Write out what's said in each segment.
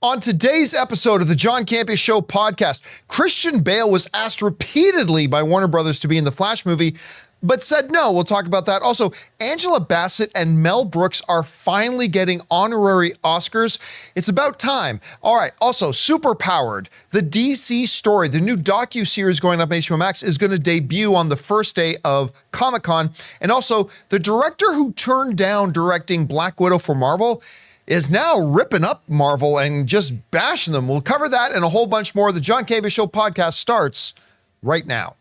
On today's episode of the John Campea Show podcast, Christian Bale was asked repeatedly by Warner Brothers to be in the Flash movie, but said no. We'll talk about that. Also, Angela Bassett and Mel Brooks are finally getting honorary Oscars. It's about time. All right. Also, Superpowered, the DC story, the new docuseries going up on HBO Max is going to debut on the first day of Comic-Con. And also, the director who turned down directing Black Widow for Marvel is now ripping up Marvel and just bashing them. We'll cover that and a whole bunch more. The John Campea Show podcast starts right now.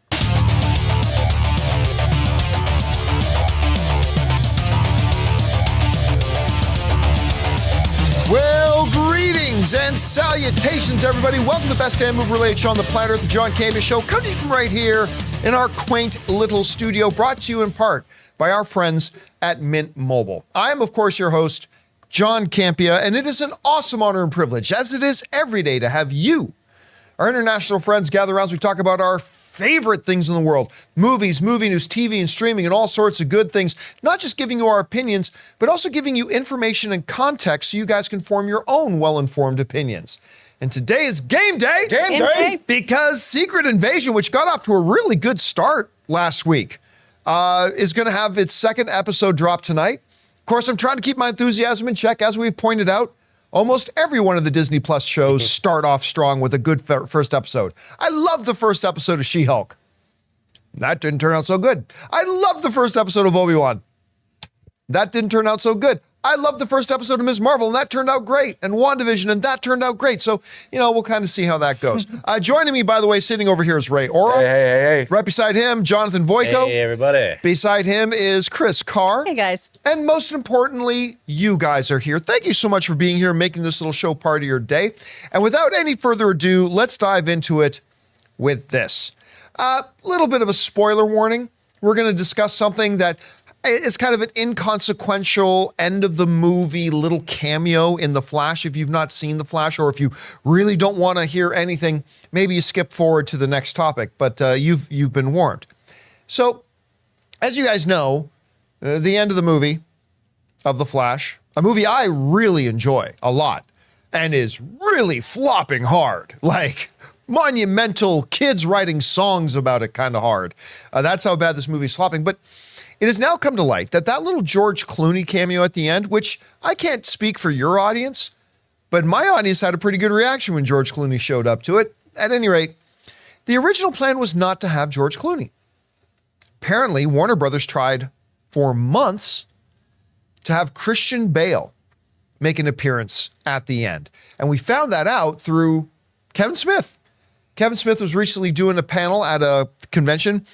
Well, greetings and salutations, everybody. Welcome to the best damn movie-related show on the planet Earth, the John Campea Show, coming to you from right here in our quaint little studio, brought to you in part by our friends at Mint Mobile. I am, of course, your host, John Campea, and it is an awesome honor and privilege, as it is every day, to have you, our international friends, gather around as we talk about our favorite things in the world: movies, movie news, TV, and streaming, and all sorts of good things. Not just giving you our opinions, but also giving you information and context so you guys can form your own well-informed opinions. And today is game day! Game day! Because Secret Invasion, which got off to a really good start last week, is going to have its second episode drop tonight. Of course, I'm trying to keep my enthusiasm in check. As we've pointed out, almost every one of the Disney Plus shows start off strong with a good first episode. I love the first episode of She-Hulk. That didn't turn out so good. I love the first episode of Obi-Wan. That didn't turn out so good. I love the first episode of Ms. Marvel, and that turned out great. And WandaVision, and that turned out great. So, we'll kind of see how that goes. Joining me, by the way, sitting over here is Ray Oro. Hey. Right beside him, Jonathan Voico. Hey, everybody. Beside him is Chris Carr. Hey, guys. And most importantly, you guys are here. Thank you so much for being here and making this little show part of your day. And without any further ado, let's dive into it with this. A little bit of a spoiler warning. We're going to discuss something that is kind of an inconsequential end of the movie little cameo in The Flash. If you've not seen The Flash, or if you really don't want to hear anything, maybe you skip forward to the next topic, but you've been warned. So, as you guys know, the end of the movie of The Flash, a movie I really enjoy a lot and is really flopping hard, like monumental, kids writing songs about it kind of hard. That's how bad this movie's flopping. But it has now come to light that little George Clooney cameo at the end, which I can't speak for your audience, but my audience had a pretty good reaction when George Clooney showed up to it. At any rate, the original plan was not to have George Clooney. Apparently, Warner Brothers tried for months to have Christian Bale make an appearance at the end. And we found that out through Kevin Smith. Kevin Smith was recently doing a panel at a convention,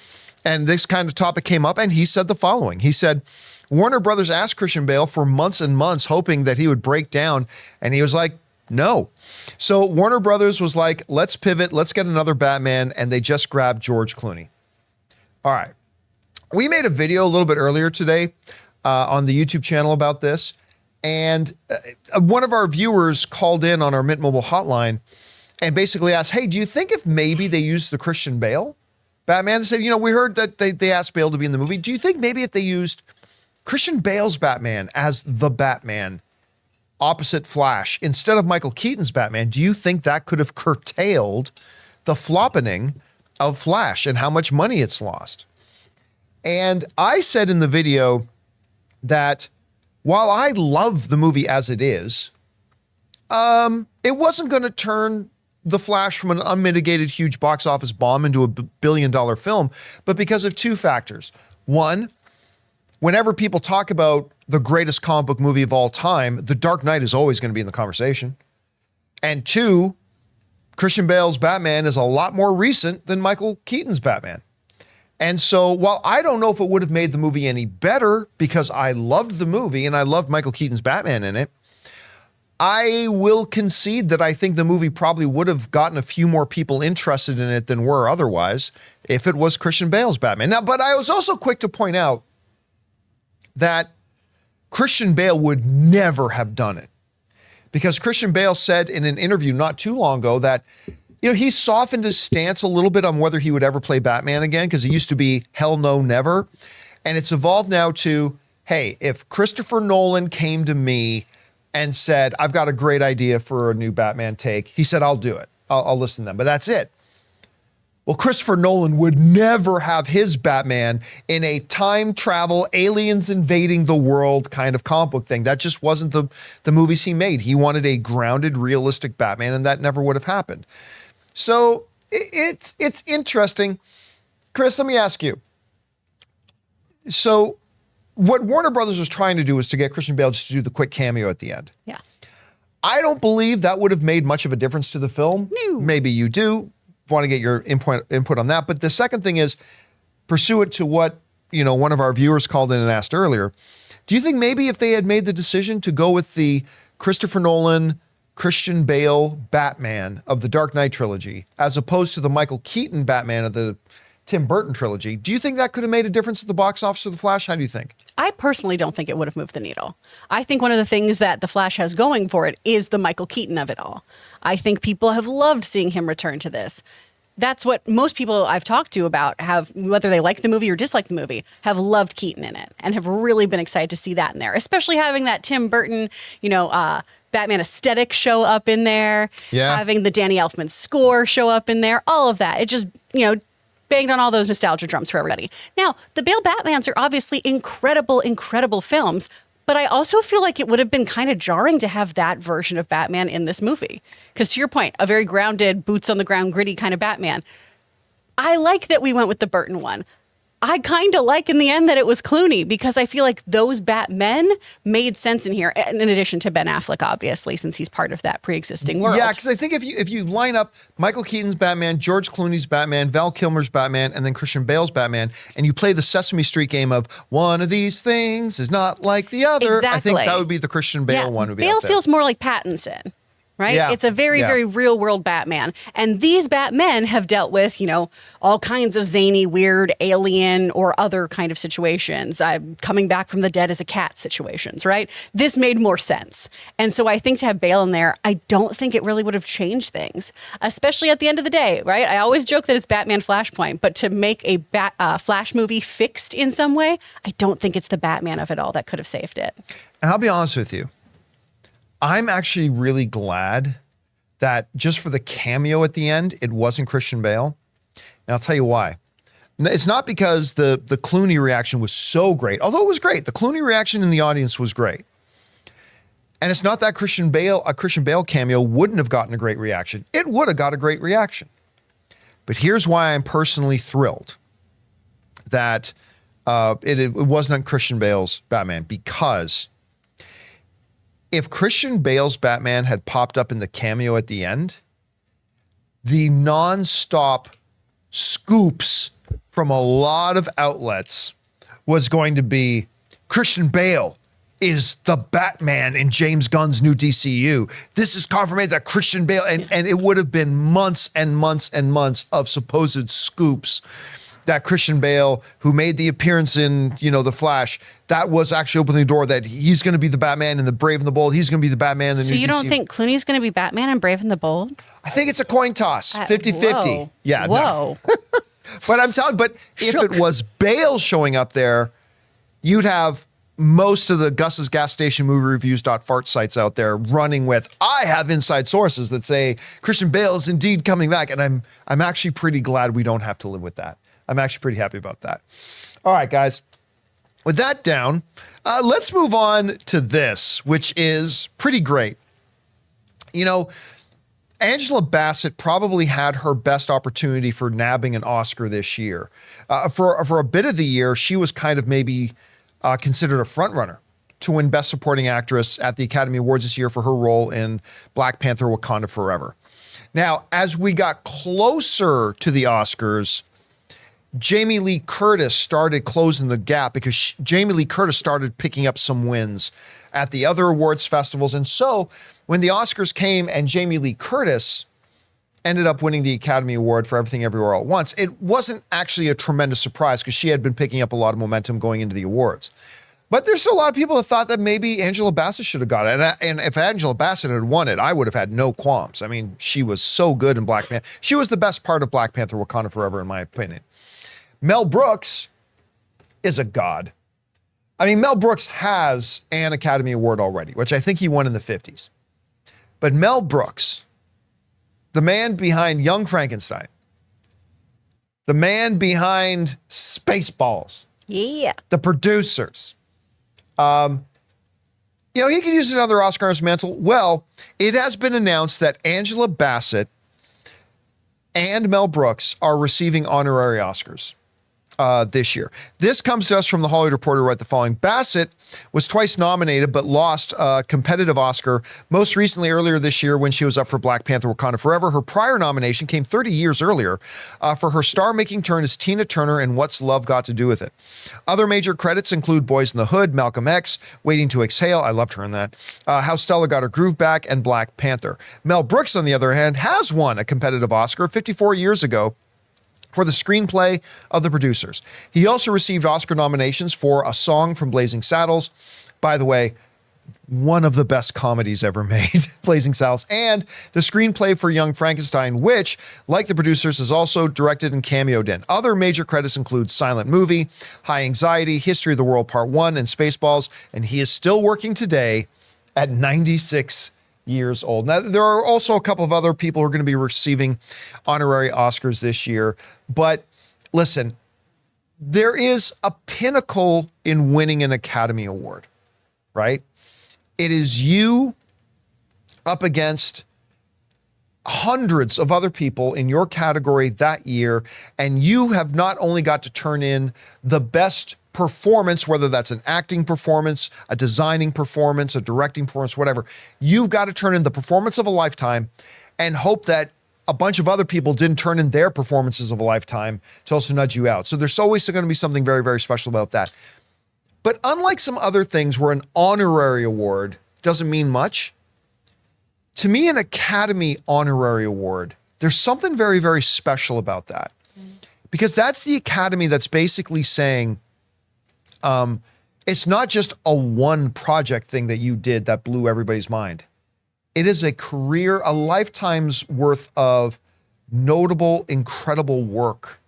and this kind of topic came up, and he said the following. He said, Warner Brothers asked Christian Bale for months and months, hoping that he would break down, and he was like, no. So Warner Brothers was like, let's pivot, let's get another Batman, and they just grabbed George Clooney. All right. We made a video a little bit earlier today on the YouTube channel about this, and one of our viewers called in on our Mint Mobile hotline and basically asked, hey, do you think if maybe they used the Christian Bale Batman? They said, we heard that they asked Bale to be in the movie. Do you think maybe if they used Christian Bale's Batman as the Batman opposite Flash instead of Michael Keaton's Batman, do you think that could have curtailed the floppening of Flash and how much money it's lost? And I said in the video that while I love the movie as it is, it wasn't going to turn The Flash from an unmitigated huge box office bomb into a billion-dollar film, but because of two factors. One, whenever people talk about the greatest comic book movie of all time, The Dark Knight is always going to be in the conversation. And two, Christian Bale's Batman is a lot more recent than Michael Keaton's Batman. And so while I don't know if it would have made the movie any better, because I loved the movie and I loved Michael Keaton's Batman in it, I will concede that I think the movie probably would have gotten a few more people interested in it than were otherwise if it was Christian Bale's Batman. Now, but I was also quick to point out that Christian Bale would never have done it, because Christian Bale said in an interview not too long ago that, he softened his stance a little bit on whether he would ever play Batman again, because it used to be hell no, never. And it's evolved now to, hey, if Christopher Nolan came to me and said, I've got a great idea for a new Batman take. He said, I'll do it. I'll listen to them, but that's it. Well, Christopher Nolan would never have his Batman in a time travel, aliens invading the world kind of comic book thing. That just wasn't the movies he made. He wanted a grounded, realistic Batman, and that never would have happened. So it's interesting. Chris, let me ask you. So what Warner Brothers was trying to do was to get Christian Bale just to do the quick cameo at the end. Yeah. I don't believe that would have made much of a difference to the film. No. Maybe you do. Want to get your input on that. But the second thing is, pursuant to what, one of our viewers called in and asked earlier, do you think maybe if they had made the decision to go with the Christopher Nolan, Christian Bale Batman of the Dark Knight trilogy, as opposed to the Michael Keaton Batman of the Tim Burton trilogy, do you think that could have made a difference at the box office of The Flash? How do you think? I personally don't think it would have moved the needle. I think one of the things that The Flash has going for it is the Michael Keaton of it all. I think people have loved seeing him return to this. That's what most people I've talked to about have, whether they like the movie or dislike the movie, have loved Keaton in it and have really been excited to see that in there, especially having that Tim Burton, Batman aesthetic show up in there, having the Danny Elfman score show up in there, all of that. It just, banged on all those nostalgia drums for everybody. Now, the Bale Batmans are obviously incredible, incredible films, but I also feel like it would have been kind of jarring to have that version of Batman in this movie. Because to your point, a very grounded, boots on the ground, gritty kind of Batman. I like that we went with the Burton one. I kind of like in the end that it was Clooney because I feel like those Batmen made sense in here, in addition to Ben Affleck, obviously, since he's part of that pre-existing world. Yeah, because I think if you line up Michael Keaton's Batman, George Clooney's Batman, Val Kilmer's Batman, and then Christian Bale's Batman, and you play the Sesame Street game of one of these things is not like the other, exactly. I think that would be the Christian Bale one. Would be Bale feels more like Pattinson. Right? Yeah. It's a very, very real world Batman. And these Batmen have dealt with, all kinds of zany, weird, alien or other kind of situations. Coming back from the dead as a cat situations, right? This made more sense. And so I think to have Bale in there, I don't think it really would have changed things, especially at the end of the day, right? I always joke that it's Batman Flashpoint, but to make a Flash movie fixed in some way, I don't think it's the Batman of it all that could have saved it. And I'll be honest with you. I'm actually really glad that just for the cameo at the end, it wasn't Christian Bale. And I'll tell you why. It's not because the Clooney reaction was so great, although it was great. The Clooney reaction in the audience was great. And it's not that a Christian Bale cameo wouldn't have gotten a great reaction. It would have got a great reaction. But here's why I'm personally thrilled that it wasn't Christian Bale's Batman, because if Christian Bale's Batman had popped up in the cameo at the end, the nonstop scoops from a lot of outlets was going to be Christian Bale is the Batman in James Gunn's new DCU. This is confirmation that Christian Bale, and it would have been months and months and months of supposed scoops that Christian Bale, who made the appearance in, The Flash, that was actually opening the door that he's going to be the Batman in the Brave and the Bold. He's going to be the Batman in the new So you don't DCU. think Clooney's going to be Batman in Brave and the Bold? I think it's a coin toss, 50-50. Yeah. Whoa. No. But if it was Bale showing up there, you'd have most of the Gus's gas station movie reviews.fart sites out there running with, I have inside sources that say Christian Bale is indeed coming back. And I'm actually pretty glad we don't have to live with that. I'm actually pretty happy about that. All right, guys. With that down, let's move on to this, which is pretty great. Angela Bassett probably had her best opportunity for nabbing an Oscar this year. For a bit of the year, she was kind of maybe considered a frontrunner to win Best Supporting Actress at the Academy Awards this year for her role in Black Panther: Wakanda Forever. Now, as we got closer to the Oscars, Jamie Lee Curtis started closing the gap because Jamie Lee Curtis started picking up some wins at the other awards festivals. And so when the Oscars came and Jamie Lee Curtis ended up winning the Academy Award for Everything Everywhere All at Once, it wasn't actually a tremendous surprise because she had been picking up a lot of momentum going into the awards. But there's still a lot of people that thought that maybe Angela Bassett should have got it. And if Angela Bassett had won it, I would have had no qualms. I mean, she was so good in Black Panther. She was the best part of Black Panther: Wakanda Forever, in my opinion. Mel Brooks is a god. I mean, Mel Brooks has an Academy Award already, which I think he won in the 50s. But Mel Brooks, the man behind Young Frankenstein, the man behind Spaceballs, the producers, he could use another Oscar on his mantle. Well, it has been announced that Angela Bassett and Mel Brooks are receiving honorary Oscars this year. This comes to us from the Hollywood Reporter, who wrote the following. Bassett was twice nominated but lost a competitive Oscar, most recently earlier this year when she was up for Black Panther: Wakanda Forever. Her prior nomination came 30 years earlier for her star-making turn as Tina Turner in What's Love Got to Do with It. Other major credits include Boys in the Hood, Malcolm X, Waiting to Exhale, I loved her in that, How Stella Got Her Groove Back, and Black Panther. Mel Brooks, on the other hand, has won a competitive Oscar 54 years ago for the screenplay of The Producers. He also received Oscar nominations for A Song from Blazing Saddles. By the way, one of the best comedies ever made, Blazing Saddles, and the screenplay for Young Frankenstein, which, like The Producers, is also directed and cameoed in. Other major credits include Silent Movie, High Anxiety, History of the World Part 1, and Spaceballs, and he is still working today at 96 years old. Now, there are also a couple of other people who are going to be receiving honorary Oscars this year. But listen, there is a pinnacle in winning an Academy Award, right? It is you up against hundreds of other people in your category that year, and you have not only got to turn in the best performance, whether that's an acting performance, a designing performance, a directing performance, whatever. You've got to turn in the performance of a lifetime and hope that a bunch of other people didn't turn in their performances of a lifetime to also nudge you out. So there's always going to be something very, very special about that. But unlike some other things where an honorary award doesn't mean much, to me, an Academy Honorary Award, there's something very, very special about that. Because that's the Academy that's basically saying, it's not just a one project thing that you did that blew everybody's mind. It is a career, a lifetime's worth of notable, incredible work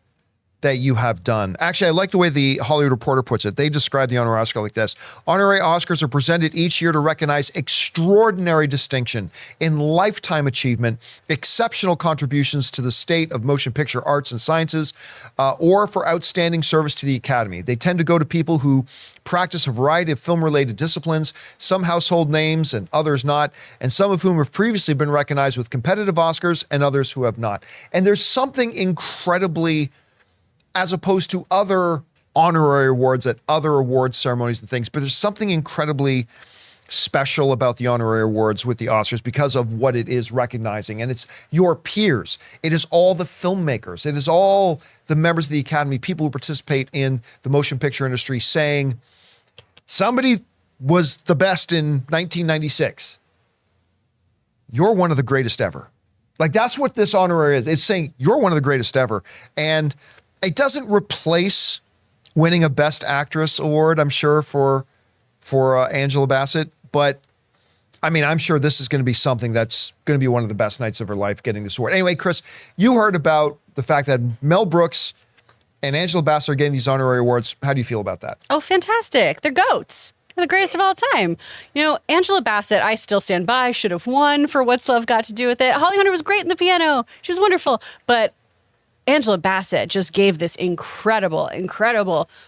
that you have done. Actually, I like the way the Hollywood Reporter puts it. They describe the honorary Oscar like this. Honorary Oscars are presented each year to recognize extraordinary distinction in lifetime achievement, exceptional contributions to the state of motion picture arts and sciences, or for outstanding service to the Academy. They tend to go to people who practice a variety of film-related disciplines, some household names and others not, and some of whom have previously been recognized with competitive Oscars and others who have not. And there's something incredibly, as opposed to other honorary awards at other awards ceremonies and things, but there's something incredibly special about the honorary awards with the Oscars because of what it is recognizing. And it's your peers. It is all the filmmakers. It is all the members of the Academy, people who participate in the motion picture industry saying, somebody was the best in 1996. You're one of the greatest ever. Like, that's what this honorary is. It's saying you're one of the greatest ever. And it doesn't replace winning a Best Actress award, I'm sure, for Angela Bassett. But, I mean, I'm sure this is going to be something that's going to be one of the best nights of her life, getting this award. Anyway, Chris, you heard about the fact that Mel Brooks and Angela Bassett are getting these honorary awards. How do you feel about that? Oh, fantastic. They're goats. They're the greatest of all time. You know, Angela Bassett, I still stand by, should have won for What's Love Got to Do with It. Holly Hunter was great in the piano. She was wonderful. But Angela Bassett just gave this incredible,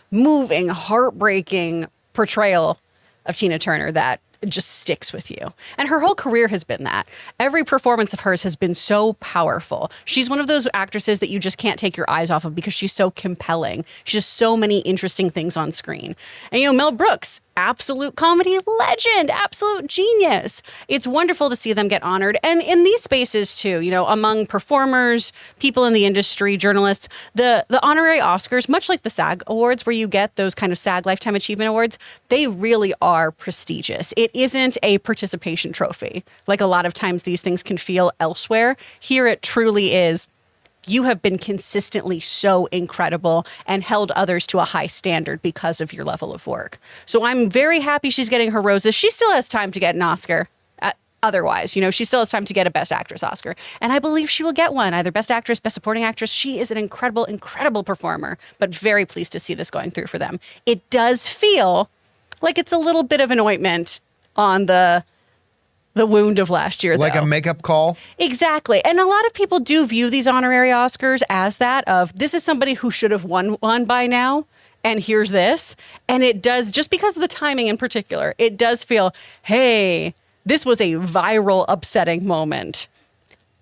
moving, heartbreaking portrayal of Tina Turner that just sticks with you. And her whole career has been that. Every performance of hers has been so powerful. She's one of those actresses that you just can't take your eyes off of because she's so compelling. She does so many interesting things on screen. And, you know, Mel Brooks, absolute comedy legend, absolute genius. It's wonderful to see them get honored. And in these spaces too, you know, among performers, people in the industry, journalists, the honorary Oscars, much like the SAG Awards, where you get those kind of SAG Lifetime Achievement Awards, they really are prestigious. It isn't a participation trophy, like a lot of times these things can feel elsewhere. Here it truly is. You have been consistently so incredible and held others to a high standard because of your level of work. So I'm very happy she's getting her roses. She still has time to get an Oscar. Otherwise, you know, she still has time to get a Best Actress Oscar. And I believe she will get one, either Best Actress, Best Supporting Actress. She is an incredible performer, but very pleased to see this going through for them. It does feel Like it's a little bit of an ointment on the wound of last year, Like though. a makeup call? Exactly. And a lot of people do view these honorary Oscars as that of this is somebody who should have won one by now. And here's this. And it does, just because of the timing in particular, it does feel, hey, this was a viral, upsetting moment.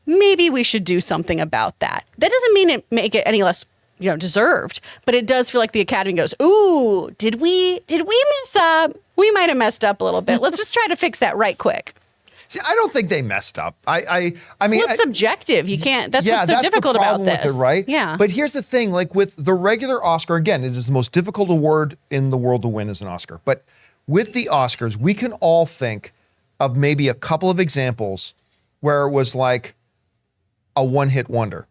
Maybe we should do something about that. That doesn't mean it make it any less, deserved, but it does feel like the Academy goes, ooh, did we mess up? We might have messed up a little bit. Let's just try to fix that right quick. See, I don't think they messed up. I mean, Well, it's subjective. You can't. That's what's so difficult about this, with it, right? Yeah. But here's the thing: like with the regular Oscar, again, it is the most difficult award in the world to win as an Oscar. But with the Oscars, we can all think of maybe a couple of examples where it was like a one-hit wonder.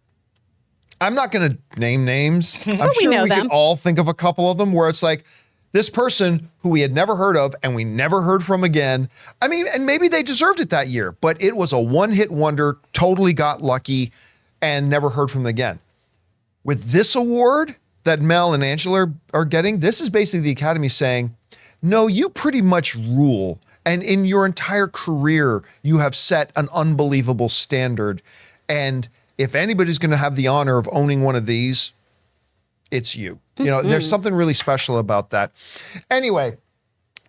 I'm not going to name names. I'm sure we can all think of a couple of them where it's like, this person who we had never heard of and we never heard from again. I mean, and maybe they deserved it that year, but it was a one-hit wonder, totally got lucky and never heard from them again. With this award that Mel and Angela are getting, this is basically the Academy saying, no, you pretty much rule. And in your entire career, you have set an unbelievable standard. And if anybody's going to have the honor of owning one of these, it's you. There's something really special about that. Anyway,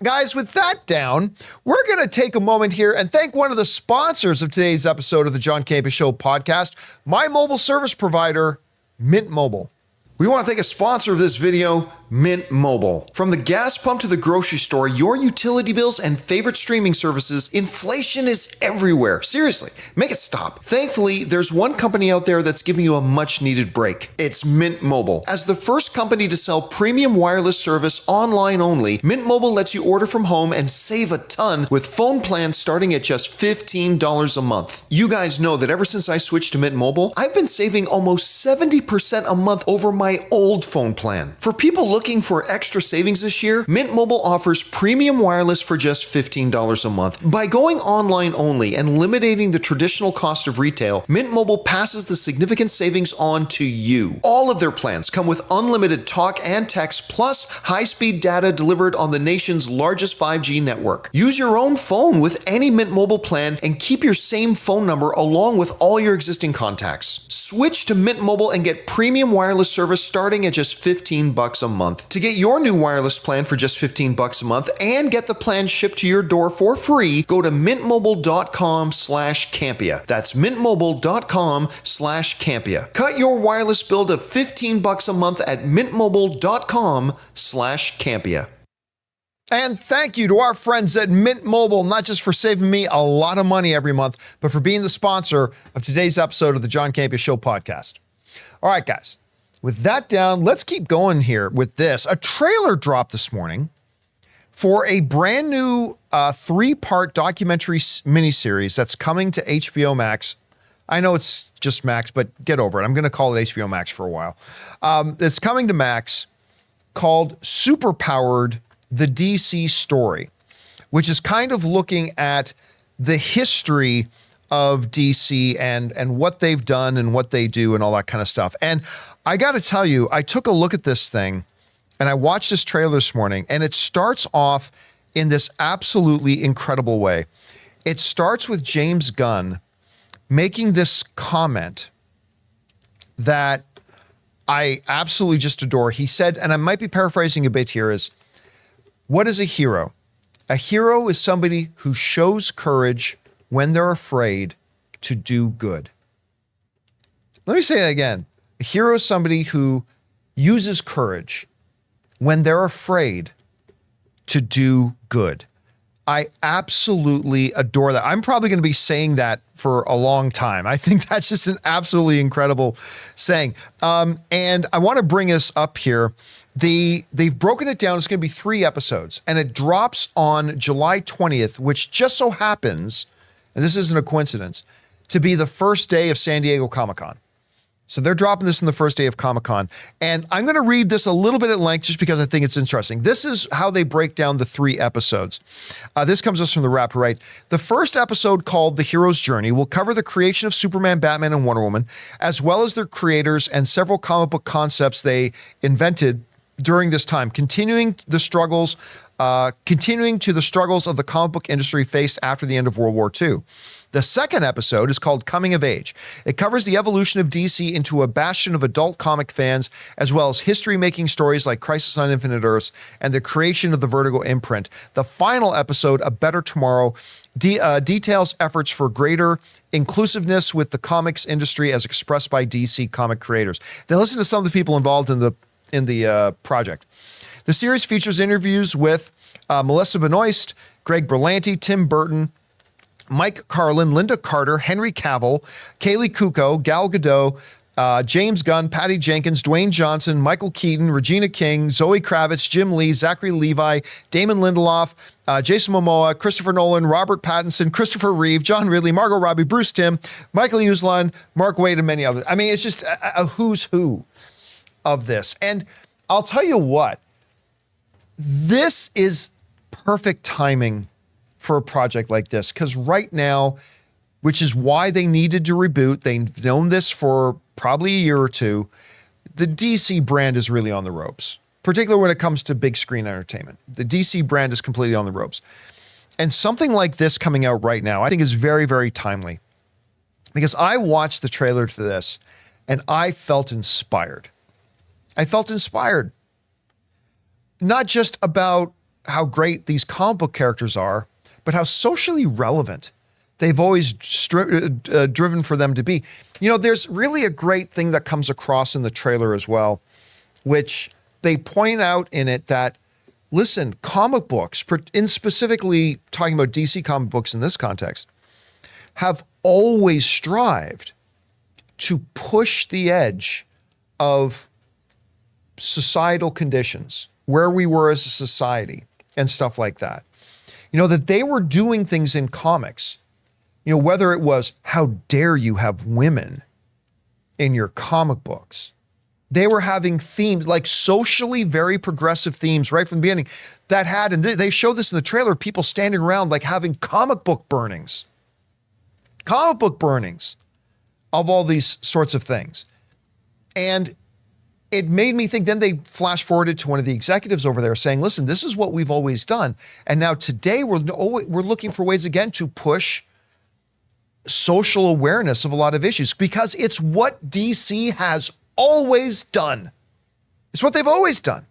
guys, with that down, we're going to take a moment here and thank one of the sponsors of today's episode of the John Campea Show podcast, my mobile service provider, Mint Mobile. We want to thank a sponsor of this video, Mint Mobile. From the gas pump to the grocery store, your utility bills and favorite streaming services, inflation is everywhere. Seriously, make it stop. Thankfully, there's one company out there that's giving you a much needed break. It's Mint Mobile. As the first company to sell premium wireless service online only, Mint Mobile lets you order from home and save a ton with phone plans starting at just $15 a month. You guys know that ever since I switched to Mint Mobile, I've been saving almost 70% a month over my old phone plan. For people looking for extra savings this year, Mint Mobile offers premium wireless for just $15 a month. By going online only and eliminating the traditional cost of retail, Mint Mobile passes the significant savings on to you. All of their plans come with unlimited talk and text plus high-speed data delivered on the nation's largest 5G network. Use your own phone with any Mint Mobile plan and keep your same phone number along with all your existing contacts. Switch to Mint Mobile and get premium wireless service starting at just $15 a month. To get your new wireless plan for just $15 a month and get the plan shipped to your door for free, go to mintmobile.com/Campea. That's mintmobile.com/Campea. Cut your wireless bill to $15 a month at mintmobile.com/Campea. And thank you to our friends at Mint Mobile, not just for saving me a lot of money every month, but for being the sponsor of today's episode of the John Campea Show podcast. All right, guys, with that down, let's keep going here with this. A trailer dropped this morning for a brand new 3-part documentary miniseries that's coming to HBO Max. I know it's just Max, but get over it. I'm going to call it HBO Max for a while. It's coming to Max called Superpowered, the DC story, which is kind of looking at the history of DC and what they've done and what they do and all that kind of stuff. And I got to tell you, I took a look at this thing and I watched this trailer this morning, and it starts off in this absolutely incredible way. It starts with James Gunn making this comment that I absolutely just adore. He said, and I might be paraphrasing a bit here, is, what is a hero? A hero is somebody who shows courage when they're afraid to do good. Let me say that again. A hero is somebody who uses courage when they're afraid to do good. I absolutely adore that. I'm probably going to be saying that for a long time. I think that's just an absolutely incredible saying. And I want to bring this up here. They've broken it down. It's going to be 3 episodes, and it drops on July 20th, which just so happens, and this isn't a coincidence, to be the first day of San Diego Comic-Con. So they're dropping this on the first day of Comic-Con. And I'm going to read this a little bit at length just because I think it's interesting. This is how they break down the 3 episodes. This comes us from the Wrap, right? The first episode, called The Hero's Journey, will cover the creation of Superman, Batman, and Wonder Woman, as well as their creators and several comic book concepts they invented during this time, continuing the struggles continuing to the struggles of the comic book industry faced after the end of World War II. The second episode is called Coming of Age. It covers the evolution of DC into a bastion of adult comic fans, as well as history-making stories like Crisis on Infinite Earths and the creation of the Vertigo imprint. The final episode, A Better Tomorrow, details efforts for greater inclusiveness with the comics industry as expressed by DC comic creators. Then listen to some of the people involved in the project. The series features interviews with Melissa Benoist, Greg Berlanti, Tim Burton, Mike Carlin, Linda Carter, Henry Cavill, Kaylee Kuko, Gal Gadot, James Gunn, Patty Jenkins, Dwayne Johnson, Michael Keaton, Regina King, Zoe Kravitz, Jim Lee, Zachary Levi, Damon Lindelof, Jason Momoa, Christopher Nolan, Robert Pattinson, Christopher Reeve, John Ridley, Margot Robbie, Bruce Timm, Michael Uslan, Mark Waid, and many others. I mean, it's just a who's who of this. And I'll tell you what, this is perfect timing for a project like this, because right now, which is why they needed to reboot, they've known this for probably a year or two, the DC brand is really on the ropes, particularly when it comes to big screen entertainment. The DC brand is completely on the ropes. And something like this coming out right now, I think is very, very timely, because I watched the trailer to this and I felt inspired. I felt inspired. Not just about how great these comic book characters are, but how socially relevant they've always driven for them to be. You know, there's really a great thing that comes across in the trailer as well, which they point out in it that, listen, comic books, in specifically talking about DC comic books in this context, have always strived to push the edge of societal conditions, where we were as a society and stuff like that. You know, that they were doing things in comics, you know, whether it was, how dare you have women in your comic books? They were having themes, like socially very progressive themes right from the beginning that had, and they show this in the trailer, people standing around like having comic book burnings of all these sorts of things. And it made me think, then they flash forwarded to one of the executives over there saying, listen, this is what we've always done. And now today we're looking for ways again to push social awareness of a lot of issues, because it's what DC has always done. It's what they've always done.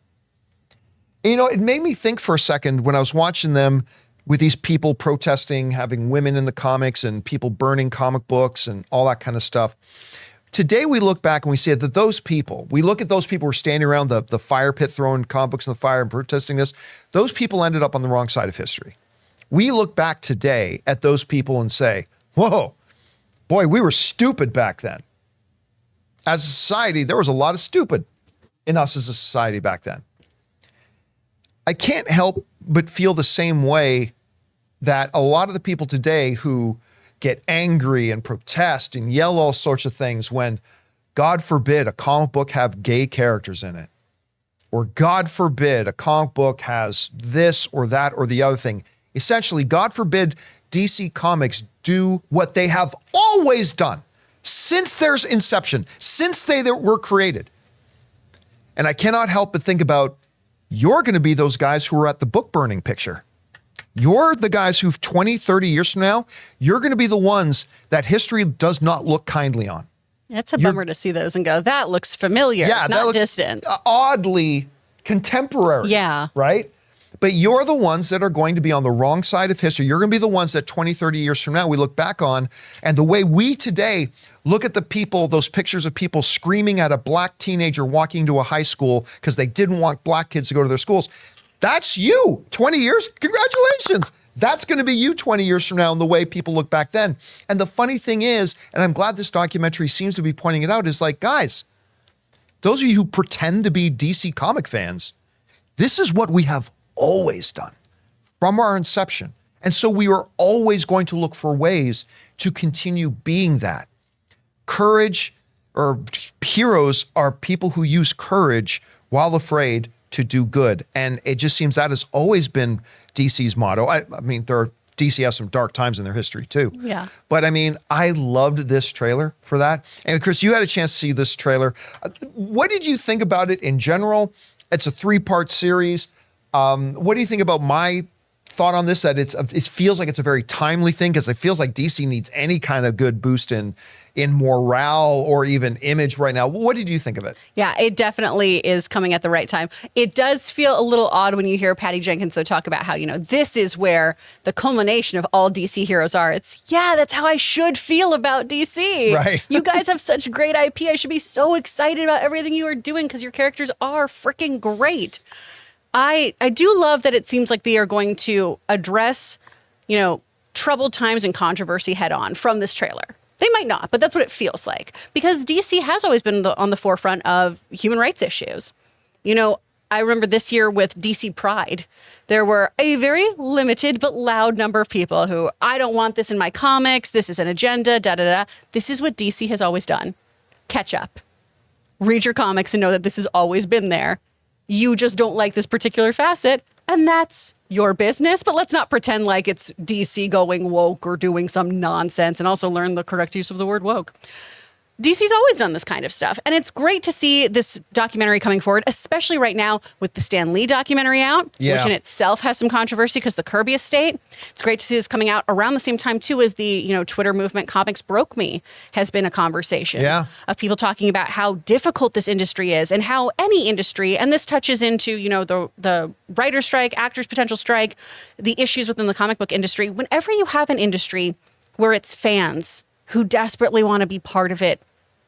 And, you know, it made me think for a second when I was watching them with these people protesting, having women in the comics and people burning comic books and all that kind of stuff. Today we look back and we see that we look at those people who were standing around the fire pit throwing comic books in the fire and protesting this. Those people ended up on the wrong side of history. We look back today at those people and say, whoa, boy, we were stupid back then. As a society, there was a lot of stupid in us as a society back then. I can't help but feel the same way that a lot of the people today who get angry and protest and yell all sorts of things when, God forbid, a comic book have gay characters in it, or God forbid, a comic book has this or that or the other thing. Essentially, God forbid DC Comics do what they have always done since their inception, since they were created. And I cannot help but think about, you're going to be those guys who are at the book burning picture. You're the guys who 20, 30 years from now, you're going to be the ones that history does not look kindly on. It's a bummer to see those and go, that looks familiar, yeah, not distant. Oddly contemporary. Yeah. Right? But you're the ones that are going to be on the wrong side of history. You're going to be the ones that 20, 30 years from now we look back on. And the way we today look at the people, those pictures of people screaming at a black teenager walking to a high school because they didn't want black kids to go to their schools. That's you 20 years. Congratulations. That's going to be you 20 years from now in the way people look back then. And the funny thing is, and I'm glad this documentary seems to be pointing it out, is like, guys, those of you who pretend to be DC comic fans, this is what we have always done from our inception. And so we are always going to look for ways to continue being that. Courage, or heroes, are people who use courage while afraid to do good. And it just seems that has always been DC's motto. I mean, DC has some dark times in their history too. Yeah. But I mean, I loved this trailer for that. And Chris, you had a chance to see this trailer. What did you think about it in general? It's a 3-part series. What do you think about my thought on this? That it feels like it's a very timely thing because it feels like DC needs any kind of good boost in morale or even image right now. What did you think of it? Yeah, it definitely is coming at the right time. It does feel a little odd when you hear Patty Jenkins though talk about how, this is where the culmination of all DC heroes are. That's how I should feel about DC. Right. You guys have such great IP. I should be so excited about everything you are doing because your characters are freaking great. I do love that it seems like they are going to address, troubled times and controversy head on from this trailer. They might not, but that's what it feels like because DC has always been on the forefront of human rights issues. I remember this year with DC Pride, there were a very limited but loud number of people who, I don't want this in my comics. This is an agenda, da-da-da. This is what DC has always done. Catch up. Read your comics and know that this has always been there. You just don't like this particular facet, and that's your business. But let's not pretend like it's DC going woke or doing some nonsense, and also learn the correct use of the word woke. DC's always done this kind of stuff, and it's great to see this documentary coming forward, especially right now with the Stan Lee documentary out, which in itself has some controversy because the Kirby estate. It's great to see this coming out around the same time, too, as the Twitter movement Comics Broke Me has been a conversation of people talking about how difficult this industry is and how any industry, and this touches into, the writer's strike, actors' potential strike, the issues within the comic book industry. Whenever you have an industry where it's fans who desperately want to be part of it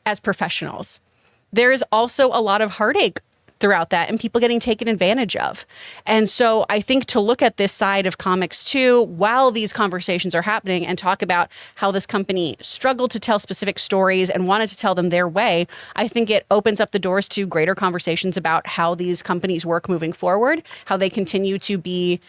as professionals, there is also a lot of heartache throughout that and people getting taken advantage of. And so I think to look at this side of comics too, while these conversations are happening, and talk about how this company struggled to tell specific stories and wanted to tell them their way, I think it opens up the doors to greater conversations about how these companies work moving forward, how they continue to be,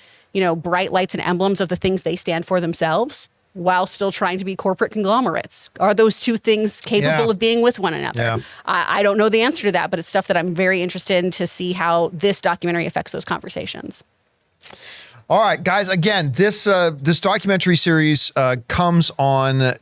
bright lights and emblems of the things they stand for themselves, while still trying to be corporate conglomerates. Are those two things capable of being with one another? Yeah. I don't know the answer to that, but it's stuff that I'm very interested in to see how this documentary affects those conversations. All right, guys, again, this documentary series comes on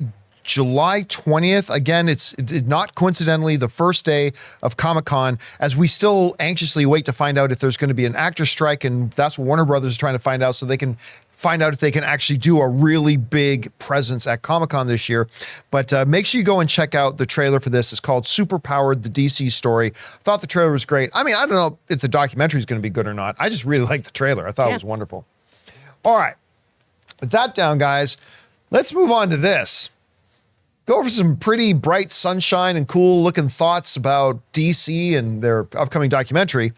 July 20th. Again, it's not coincidentally the first day of Comic-Con, as we still anxiously wait to find out if there's going to be an actor strike, and that's what Warner Brothers is trying to find out so they can find out if they can actually do a really big presence at Comic-Con this year. But make sure you go and check out the trailer for this. It's called Superpowered, the DC story. I thought the trailer was great. I mean, I don't know if the documentary is going to be good or not. I just really liked the trailer. I thought it was wonderful. All right. With that down, guys, let's move on to this. Go over some pretty bright sunshine and cool looking thoughts about DC and their upcoming documentary.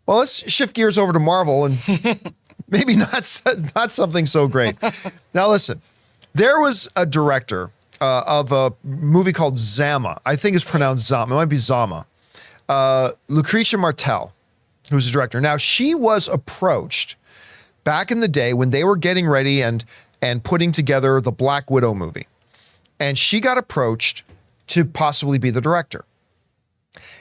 Well, let's shift gears over to Marvel and maybe not something so great. Now, listen, there was a director of a movie called Zama. I think it's pronounced Zama. It might be Zama. Lucrecia Martel, who's the director. Now, she was approached back in the day when they were getting ready and putting together the Black Widow movie. And she got approached to possibly be the director.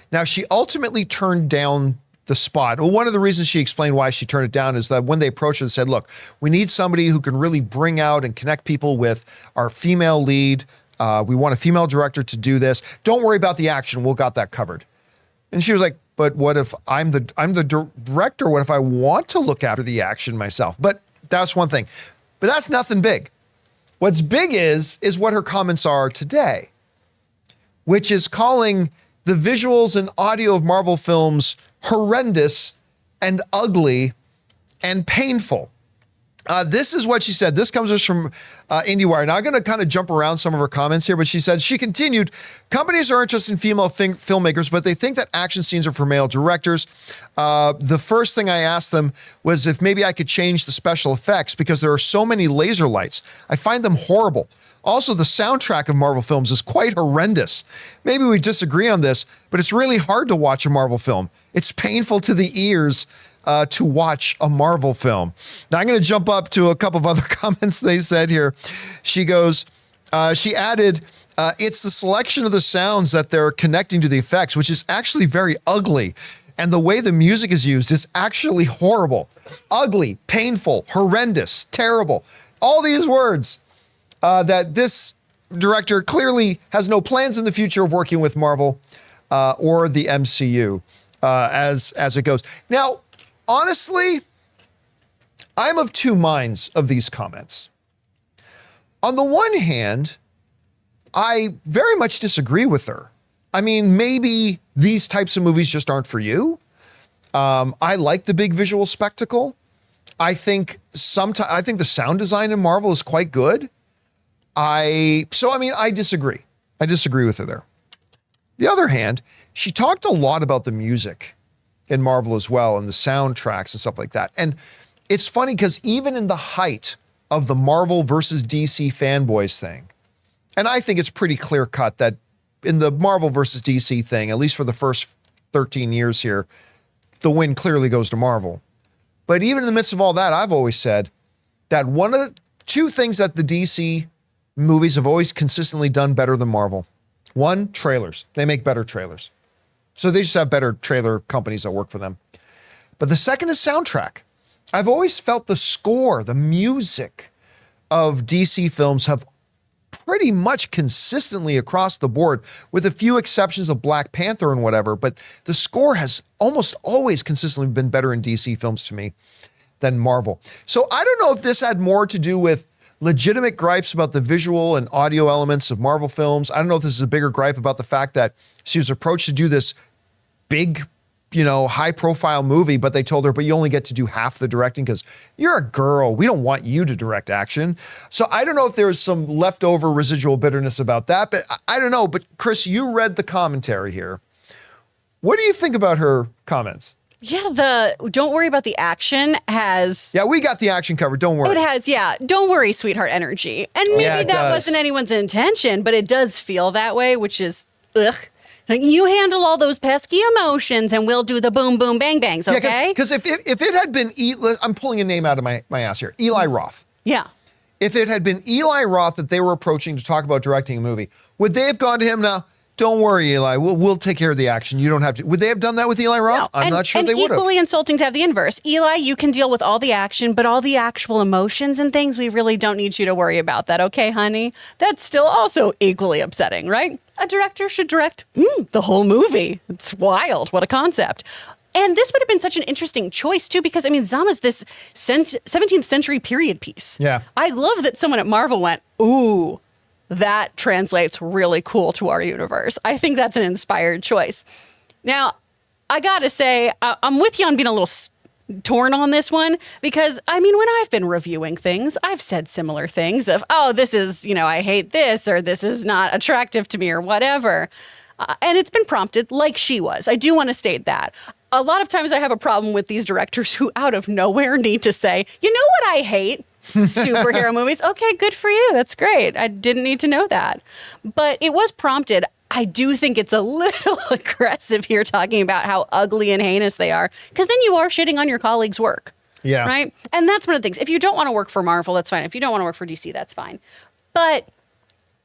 Now, she ultimately turned down the spot. Well, one of the reasons she explained why she turned it down is that when they approached her and said, look, we need somebody who can really bring out and connect people with our female lead. We want a female director to do this. Don't worry about the action. We'll got that covered. And she was like, but what if I'm the director? What if I want to look after the action myself? But that's one thing. But that's nothing big. What's big is what her comments are today, which is calling the visuals and audio of Marvel films horrendous and ugly and painful. This is what she said. This comes from IndieWire. Now, I'm going to kind of jump around some of her comments here, but she said, she continued, companies are interested in female filmmakers, but they think that action scenes are for male directors. The first thing I asked them was if maybe I could change the special effects because there are so many laser lights. I find them horrible. Also, the soundtrack of Marvel films is quite horrendous. Maybe we disagree on this, but it's really hard to watch a Marvel film. It's painful to the ears to watch a Marvel film. Now, I'm going to jump up to a couple of other comments they said here. She goes, she added, it's the selection of the sounds that they're connecting to the effects, which is actually very ugly. And the way the music is used is actually horrible. Ugly, painful, horrendous, terrible. All these words that this director clearly has no plans in the future of working with Marvel or the MCU as it goes. Now, honestly, I'm of two minds of these comments. On the one hand, I very much disagree with her. I mean, maybe these types of movies just aren't for you. I like the big visual spectacle. I think the sound design in Marvel is quite good. I disagree. I disagree with her there. The other hand, she talked a lot about the music in Marvel as well and the soundtracks and stuff like that. And it's funny because even in the height of the Marvel versus DC fanboys thing, and I think it's pretty clear cut that in the Marvel versus DC thing, at least for the first 13 years here, the win clearly goes to Marvel. But even in the midst of all that, I've always said that one of the two things that the DC movies have always consistently done better than Marvel. One, trailers. They make better trailers. So they just have better trailer companies that work for them. But the second is soundtrack. I've always felt the score, the music of DC films have pretty much consistently across the board, with a few exceptions of Black Panther and whatever, but the score has almost always consistently been better in DC films to me than Marvel. So I don't know if this had more to do with legitimate gripes about the visual and audio elements of Marvel films. I don't know if this is a bigger gripe about the fact that she was approached to do this big, high profile movie, but they told her, but you only get to do half the directing because you're a girl. We don't want you to direct action. So I don't know if there's some leftover residual bitterness about that, but I don't know. But Chris, you read the commentary here. What do you think about her comments? Yeah, don't worry about the action has... Yeah, we got the action covered. Don't worry. It has, yeah. Don't worry, sweetheart energy. And maybe that wasn't anyone's intention, but it does feel that way, which is, ugh. Like, you handle all those pesky emotions and we'll do the boom, boom, bang, bangs, okay? Because if it had been, I'm pulling a name out of my ass here, Eli Roth. Yeah. If it had been Eli Roth that they were approaching to talk about directing a movie, would they have gone to him now? Don't worry, Eli. We'll take care of the action. You don't have to. Would they have done that with Eli Roth? No. I'm not sure they would have. And equally insulting to have the inverse. Eli, you can deal with all the action, but all the actual emotions and things, we really don't need you to worry about that. Okay, honey? That's still also equally upsetting, right? A director should direct the whole movie. It's wild. What a concept. And this would have been such an interesting choice, too, because, Zama's this 17th century period piece. Yeah. I love that someone at Marvel went, ooh, that translates really cool to our universe. I think that's an inspired choice. Now, I gotta say, I'm with you on being a little torn on this one because, when I've been reviewing things, I've said similar things of, oh, this is, I hate this, or this is not attractive to me, or whatever. And it's been prompted like she was. I do want to state that. A lot of times I have a problem with these directors who out of nowhere need to say, you know what I hate? Superhero movies. Okay, good for you. That's great. I didn't need to know that. But it was prompted. I do think it's a little aggressive here talking about how ugly and heinous they are, because then you are shitting on your colleagues' work. Yeah. Right? And that's one of the things. If you don't want to work for Marvel, that's fine. If you don't want to work for DC, that's fine. But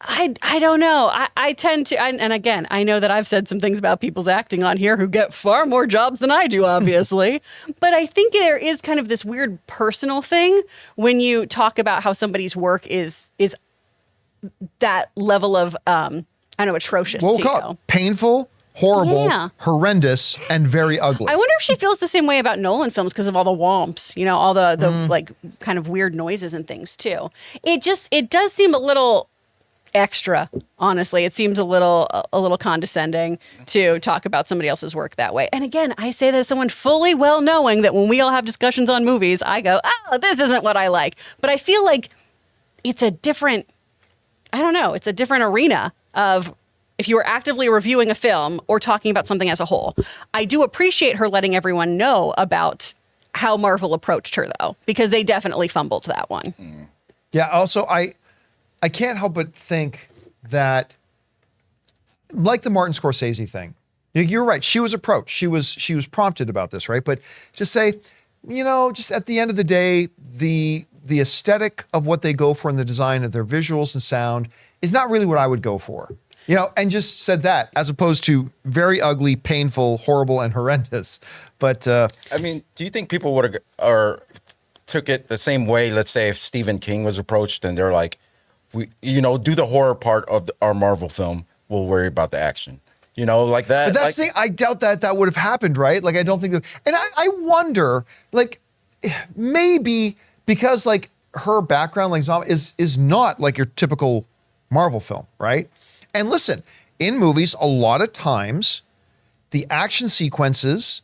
I don't know. I tend to, and again, I know that I've said some things about people's acting on here who get far more jobs than I do, obviously. But I think there is kind of this weird personal thing when you talk about how somebody's work is that level of, atrocious. We'll call it painful, horrible, horrendous, and very ugly. I wonder if she feels the same way about Nolan films because of all the womps, all the like kind of weird noises and things too. It does seem a little extra, honestly. It seems a little condescending to talk about somebody else's work that way. And again, I say that as someone fully well knowing that when we all have discussions on movies, I go, oh, this isn't what I like. But I feel like it's a different arena of if you were actively reviewing a film or talking about something as a whole. I do appreciate her letting everyone know about how Marvel approached her, though, because they definitely fumbled that one. Yeah, also, I can't help but think that, like the Martin Scorsese thing, you're right. She was approached. She was prompted about this, right? But just say, just at the end of the day, the aesthetic of what they go for in the design of their visuals and sound is not really what I would go for. And just said that as opposed to very ugly, painful, horrible, and horrendous. But do you think people would have or took it the same way? Let's say if Stephen King was approached and they're like, do the horror part of our Marvel film. We'll worry about the action. You know, like that. But that's the thing. I doubt that would have happened, right? Like, I don't think that. And I wonder, like, maybe because like her background, like zombie, is not like your typical Marvel film, right? And listen, in movies, a lot of times, the action sequences,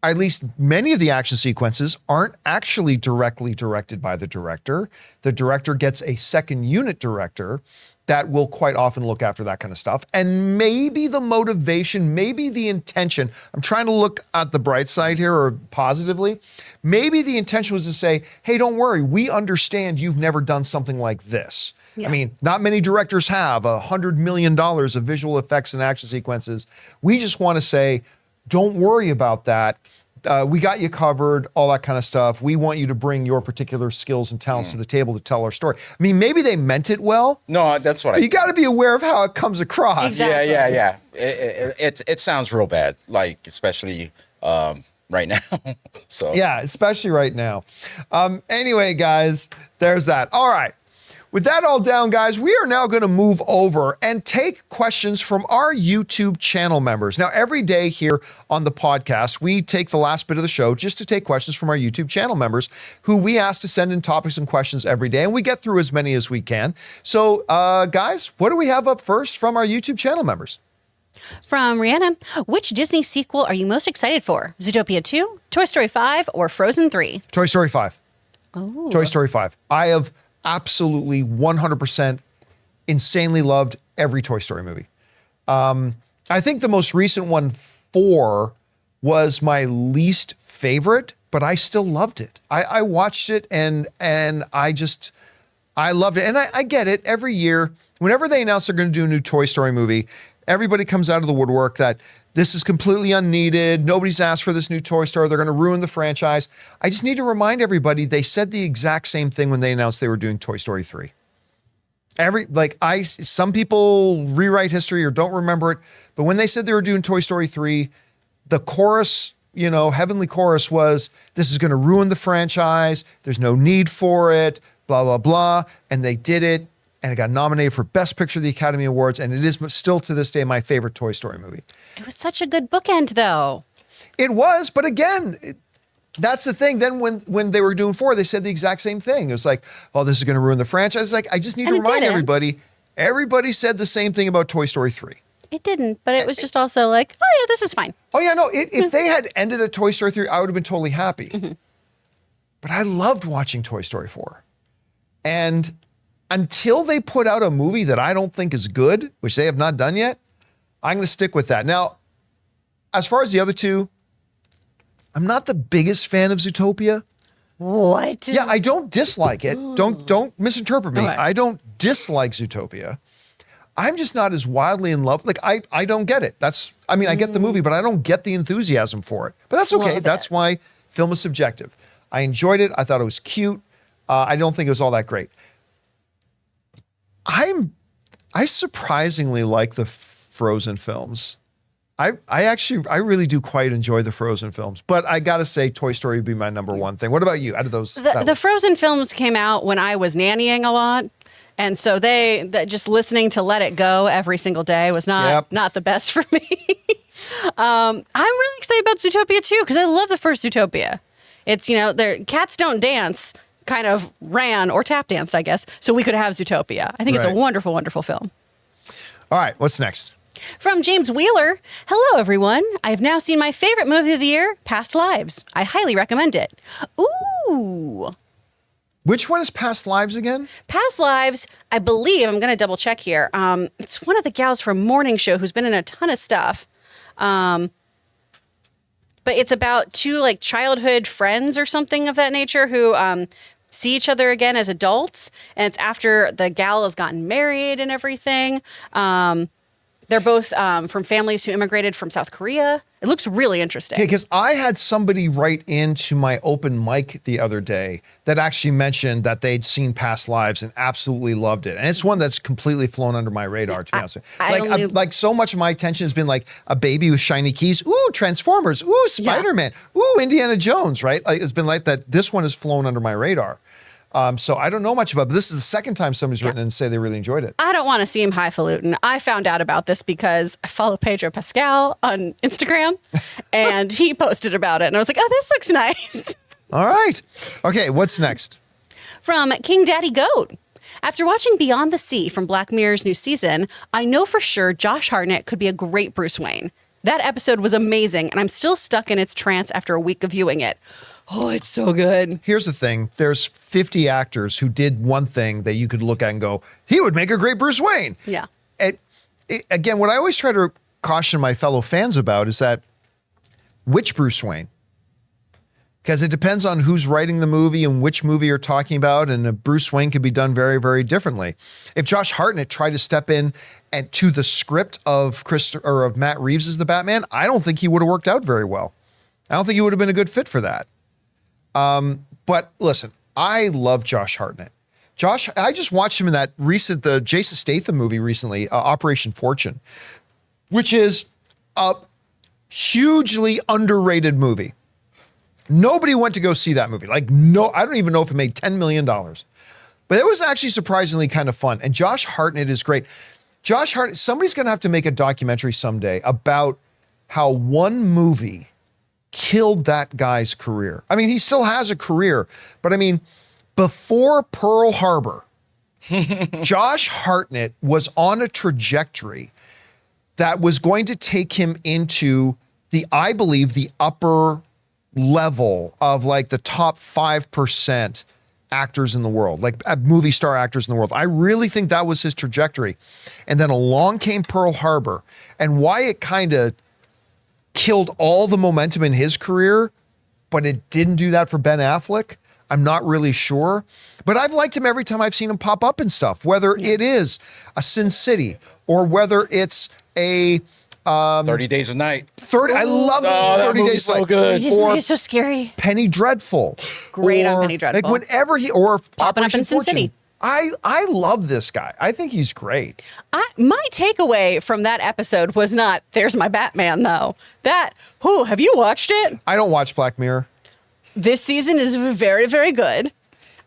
at least many of the action sequences, aren't actually directly directed by the director. The director gets a second unit director that will quite often look after that kind of stuff. And maybe the motivation, maybe the intention, I'm trying to look at the bright side here or positively, maybe the intention was to say, hey, don't worry, we understand you've never done something like this. Yeah. I mean, not many directors have $100 million of visual effects and action sequences. We just want to say, don't worry about that. We got you covered, all that kind of stuff. We want you to bring your particular skills and talents to the table to tell our story. I mean, maybe they meant it well. No, that's what you got to be aware of how it comes across. Exactly. Yeah. It sounds real bad, like especially right now. So yeah, especially right now. Anyway, guys, there's that. All right. With that all down, guys, we are now going to move over and take questions from our YouTube channel members. Now, every day here on the podcast, we take the last bit of the show just to take questions from our YouTube channel members who we ask to send in topics and questions every day, and we get through as many as we can. So, guys, what do we have up first from our YouTube channel members? From Rihanna, which Disney sequel are you most excited for? Zootopia 2, Toy Story 5, or Frozen 3? Toy Story 5. Oh. Toy Story 5. I have absolutely 100% insanely loved every Toy Story movie. I think the most recent one, 4, was my least favorite, but I still loved it. I watched it and I loved it. And I get it. Every year, whenever they announce they're going to do a new Toy Story movie, everybody comes out of the woodwork that this is completely unneeded. Nobody's asked for this new Toy Story. They're going to ruin the franchise. I just need to remind everybody they said the exact same thing when they announced they were doing Toy Story 3. Some people rewrite history or don't remember it, but when they said they were doing Toy Story 3, the chorus, heavenly chorus was, this is going to ruin the franchise. There's no need for it, blah, blah, blah. And they did it. And it got nominated for Best Picture of the Academy Awards, and it is still to this day my favorite Toy Story movie. It was such a good bookend, though. It was, but again, that's the thing. Then when they were doing 4, they said the exact same thing. It was like, oh, this is going to ruin the franchise. It's like, I just need to remind everybody said the same thing about Toy Story 3. It didn't, but it was just also like, oh, yeah, this is fine. Oh, yeah, no, if they had ended at Toy Story 3, I would have been totally happy. Mm-hmm. But I loved watching Toy Story 4. And until they put out a movie that I don't think is good, which they have not done yet, I'm going to stick with that. Now, as far as the other two, I'm not the biggest fan of Zootopia. What? Yeah, I don't dislike it. Don't misinterpret me. Okay. I don't dislike Zootopia. I'm just not as wildly in love. Like, I don't get it. I get the movie, but I don't get the enthusiasm for it. But that's okay. That's why film is subjective. I enjoyed it. I thought it was cute. I don't think it was all that great. I surprisingly like the Frozen films. I really do quite enjoy the Frozen films, but I gotta say Toy Story would be my number one thing. What about you? Out of those, the Frozen films came out when I was nannying a lot, and so just listening to Let It Go every single day was not the best for me. I'm really excited about Zootopia too because I love the first Zootopia. It's their cats don't dance. Kind of ran or tap danced, I guess, so we could have Zootopia. I think it's a wonderful, wonderful film. All right, what's next? From James Wheeler, hello everyone. I have now seen my favorite movie of the year, Past Lives. I highly recommend it. Ooh. Which one is Past Lives again? Past Lives, I believe, I'm going to double check here. It's one of the gals from Morning Show who's been in a ton of stuff. But it's about 2 childhood friends or something of that nature who see each other again as adults. And it's after the gal has gotten married and everything. They're both from families who immigrated from South Korea. It looks really interesting. Okay, because I had somebody write into my open mic the other day that actually mentioned that they'd seen Past Lives and absolutely loved it. And it's one that's completely flown under my radar, to be honest. Like so much of my attention has been like a baby with shiny keys. Ooh, Transformers. Ooh, Spider-Man. Ooh, Indiana Jones, right? It's been like that. This one has flown under my radar. So I don't know much about it, but this is the second time somebody's written in and say they really enjoyed it. I don't want to seem highfalutin. I found out about this because I follow Pedro Pascal on Instagram, and he posted about it, and I was like, oh, this looks nice. All right. Okay, what's next? From King Daddy Goat. After watching Beyond the Sea from Black Mirror's new season, I know for sure Josh Hartnett could be a great Bruce Wayne. That episode was amazing, and I'm still stuck in its trance after a week of viewing it. Oh, it's so good. Here's the thing. There's 50 actors who did one thing that you could look at and go, he would make a great Bruce Wayne. Yeah. Again, what I always try to caution my fellow fans about is that which Bruce Wayne? Because it depends on who's writing the movie and which movie you're talking about, and a Bruce Wayne could be done very, very differently. If Josh Hartnett tried to step in and to the script of Matt Reeves as the Batman, I don't think he would have worked out very well. I don't think he would have been a good fit for that. But listen, I love Josh Hartnett. I just watched him in that the Jason Statham movie recently, Operation Fortune, which is a hugely underrated movie. Nobody went to go see that movie. I don't even know if it made $10 million. But it was actually surprisingly kind of fun. And Josh Hartnett is great. Josh Hartnett, somebody's going to have to make a documentary someday about how one movie killed that guy's career. I mean, he still has a career, but I mean, before Pearl Harbor, Josh Hartnett was on a trajectory that was going to take him into I believe, the upper level of like the top 5% actors in the world, like movie star actors in the world. I really think that was his trajectory. And then along came Pearl Harbor, and why it kind of killed all the momentum in his career, but it didn't do that for Ben Affleck, I'm not really sure. But I've liked him every time I've seen him pop up in stuff, whether it is a Sin City or whether it's a 30 Days a Night. I love 30 Days so Night. good. Or so scary. Penny Dreadful. Great on Penny Dreadful. Like whenever popping up in Sin City. I love this guy. I think he's great. My takeaway from that episode was not, there's my Batman, though. Have you watched it? I don't watch Black Mirror. This season is very, very good.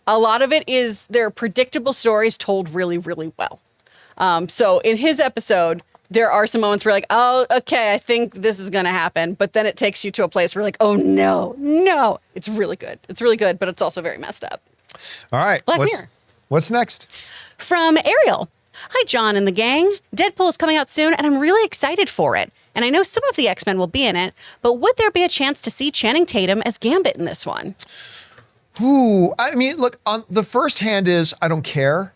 A lot of it is, they're predictable stories told really, really well. So in his episode, there are some moments where you're like, oh, okay, I think this is going to happen. But then it takes you to a place where you're like, oh, no. It's really good. It's really good, but it's also very messed up. All right. Black Mirror. What's next? From Ariel. Hi, John and the gang. Deadpool is coming out soon, and I'm really excited for it. And I know some of the X-Men will be in it, but would there be a chance to see Channing Tatum as Gambit in this one? Ooh, I mean, look, on the first hand is I don't care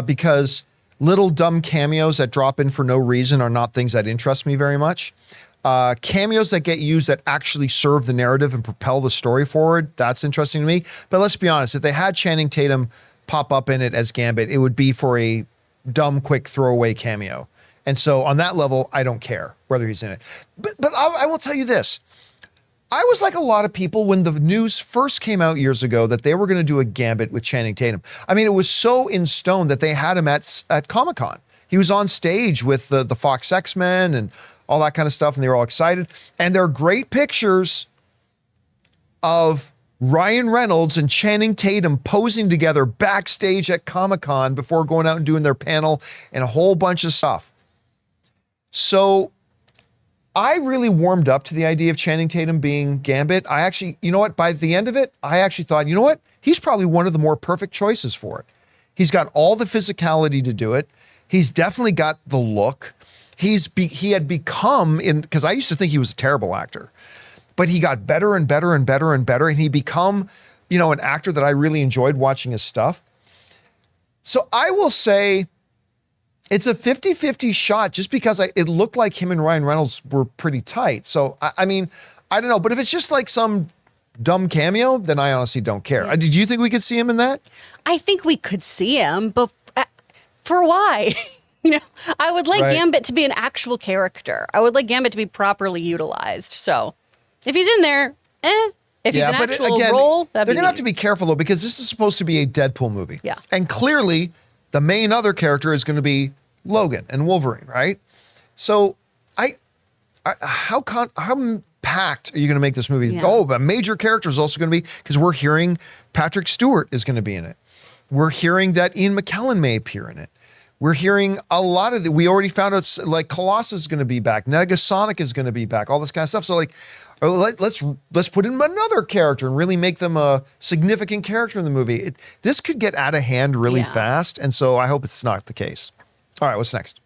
because little dumb cameos that drop in for no reason are not things that interest me very much. Cameos that get used that actually serve the narrative and propel the story forward, that's interesting to me. But let's be honest, if they had Channing Tatum pop up in it as Gambit, it would be for a dumb, quick throwaway cameo. And so on that level, I don't care whether he's in it. But I will tell you this. I was like a lot of people when the news first came out years ago that they were going to do a Gambit with Channing Tatum. I mean, it was so in stone that they had him at Comic-Con. He was on stage with the Fox X-Men and all that kind of stuff, and they were all excited. And there are great pictures of Ryan Reynolds and Channing Tatum posing together backstage at Comic-Con before going out and doing their panel and a whole bunch of stuff. So I really warmed up to the idea of Channing Tatum being Gambit. I actually, you know what, by the end of it, I actually thought, you know what, he's probably one of the more perfect choices for it. He's got all the physicality to do it. He's definitely got the look. He had become, because I used to think he was a terrible actor, but he got better and better and better and better, and he become, an actor that I really enjoyed watching his stuff. So I will say it's a 50-50 shot just because it looked like him and Ryan Reynolds were pretty tight. So, I mean, I don't know. But if it's just like some dumb cameo, then I honestly don't care. Yeah. Did you think we could see him in that? I think we could see him, but for why? I would like Gambit to be an actual character. I would like Gambit to be properly utilized. So if he's in there, If he's an actual role, they're going to have to be careful, though, because this is supposed to be a Deadpool movie. Yeah. And clearly, the main other character is going to be Logan and Wolverine, right? So, how packed are you going to make this movie? Yeah. Oh, but a major character is also going to be, because we're hearing Patrick Stewart is going to be in it. We're hearing that Ian McKellen may appear in it. We're hearing a lot of we already found out like Colossus is going to be back. Negasonic is going to be back. All this kind of stuff. So like, let's put in another character and really make them a significant character in the movie. This could get out of hand really fast. And so I hope it's not the case. All right, what's next?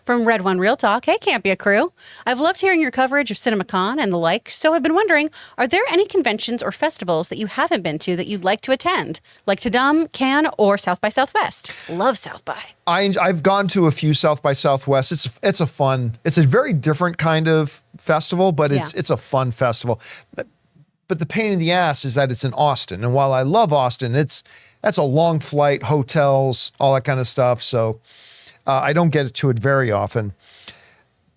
From Red One Real Talk, hey Campea crew. I've loved hearing your coverage of CinemaCon and the like, so I've been wondering, are there any conventions or festivals that you haven't been to that you'd like to attend? Like Tadum, Cannes, or South by Southwest? Love South by. I've gone to a few South by Southwest. It's a very different kind of festival, but it's a fun festival. But the pain in the ass is that it's in Austin. And while I love Austin, that's a long flight, hotels, all that kind of stuff. So I don't get to it very often.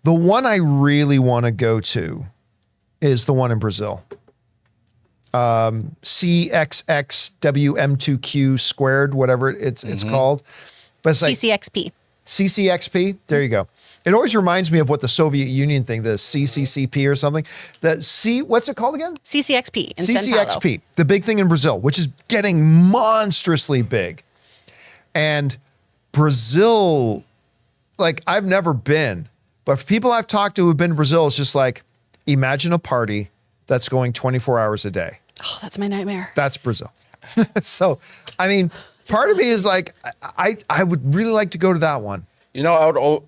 The one I really want to go to is the one in Brazil. CXXWM2Q squared, whatever it's called. But it's like CCXP. CCXP, there you go. It always reminds me of what the Soviet Union thing, the CCCP or something. What's it called again? CCXP in São Paulo. CCXP, the big thing in Brazil, which is getting monstrously big. And Brazil, like I've never been, but for people I've talked to who've been to Brazil, it's just like, imagine a party that's going 24 hours a day. Oh, that's my nightmare. That's Brazil. So, I mean, part of me is like, I would really like to go to that one. You know,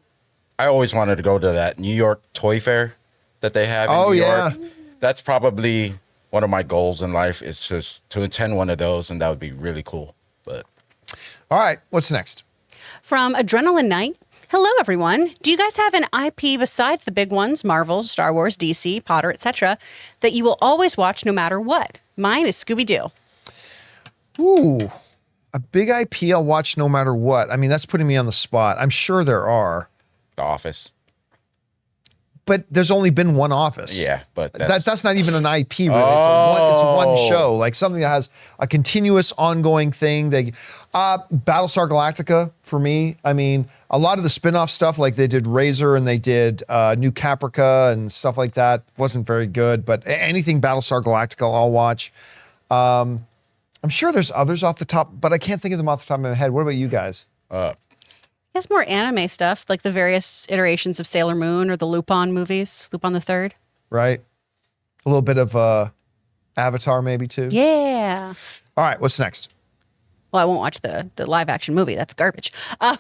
I always wanted to go to that New York Toy Fair that they have in New York. That's probably one of my goals in life is just to attend one of those, and that would be really cool. But all right, what's next? From Adrenaline Night. Hello, everyone. Do you guys have an IP besides the big ones, Marvel, Star Wars, DC, Potter, etc., that you will always watch no matter what? Mine is Scooby-Doo. Ooh, a big IP I'll watch no matter what. I mean, that's putting me on the spot. I'm sure there are. The Office. But there's only been one Office. Yeah, but that's not even an IP, really. It's one show, like something that has a continuous, ongoing thing. Battlestar Galactica for me. I mean, a lot of the spin-off stuff, like they did Razor and they did New Caprica and stuff like that, wasn't very good. But anything Battlestar Galactica, I'll watch. I'm sure there's others off the top, but I can't think of them off the top of my head. What about you guys? I guess more anime stuff, like the various iterations of Sailor Moon or the Lupin movies, Lupin the Third. Right. A little bit of Avatar maybe too. Yeah. All right, what's next? Well, I won't watch the live action movie. That's garbage.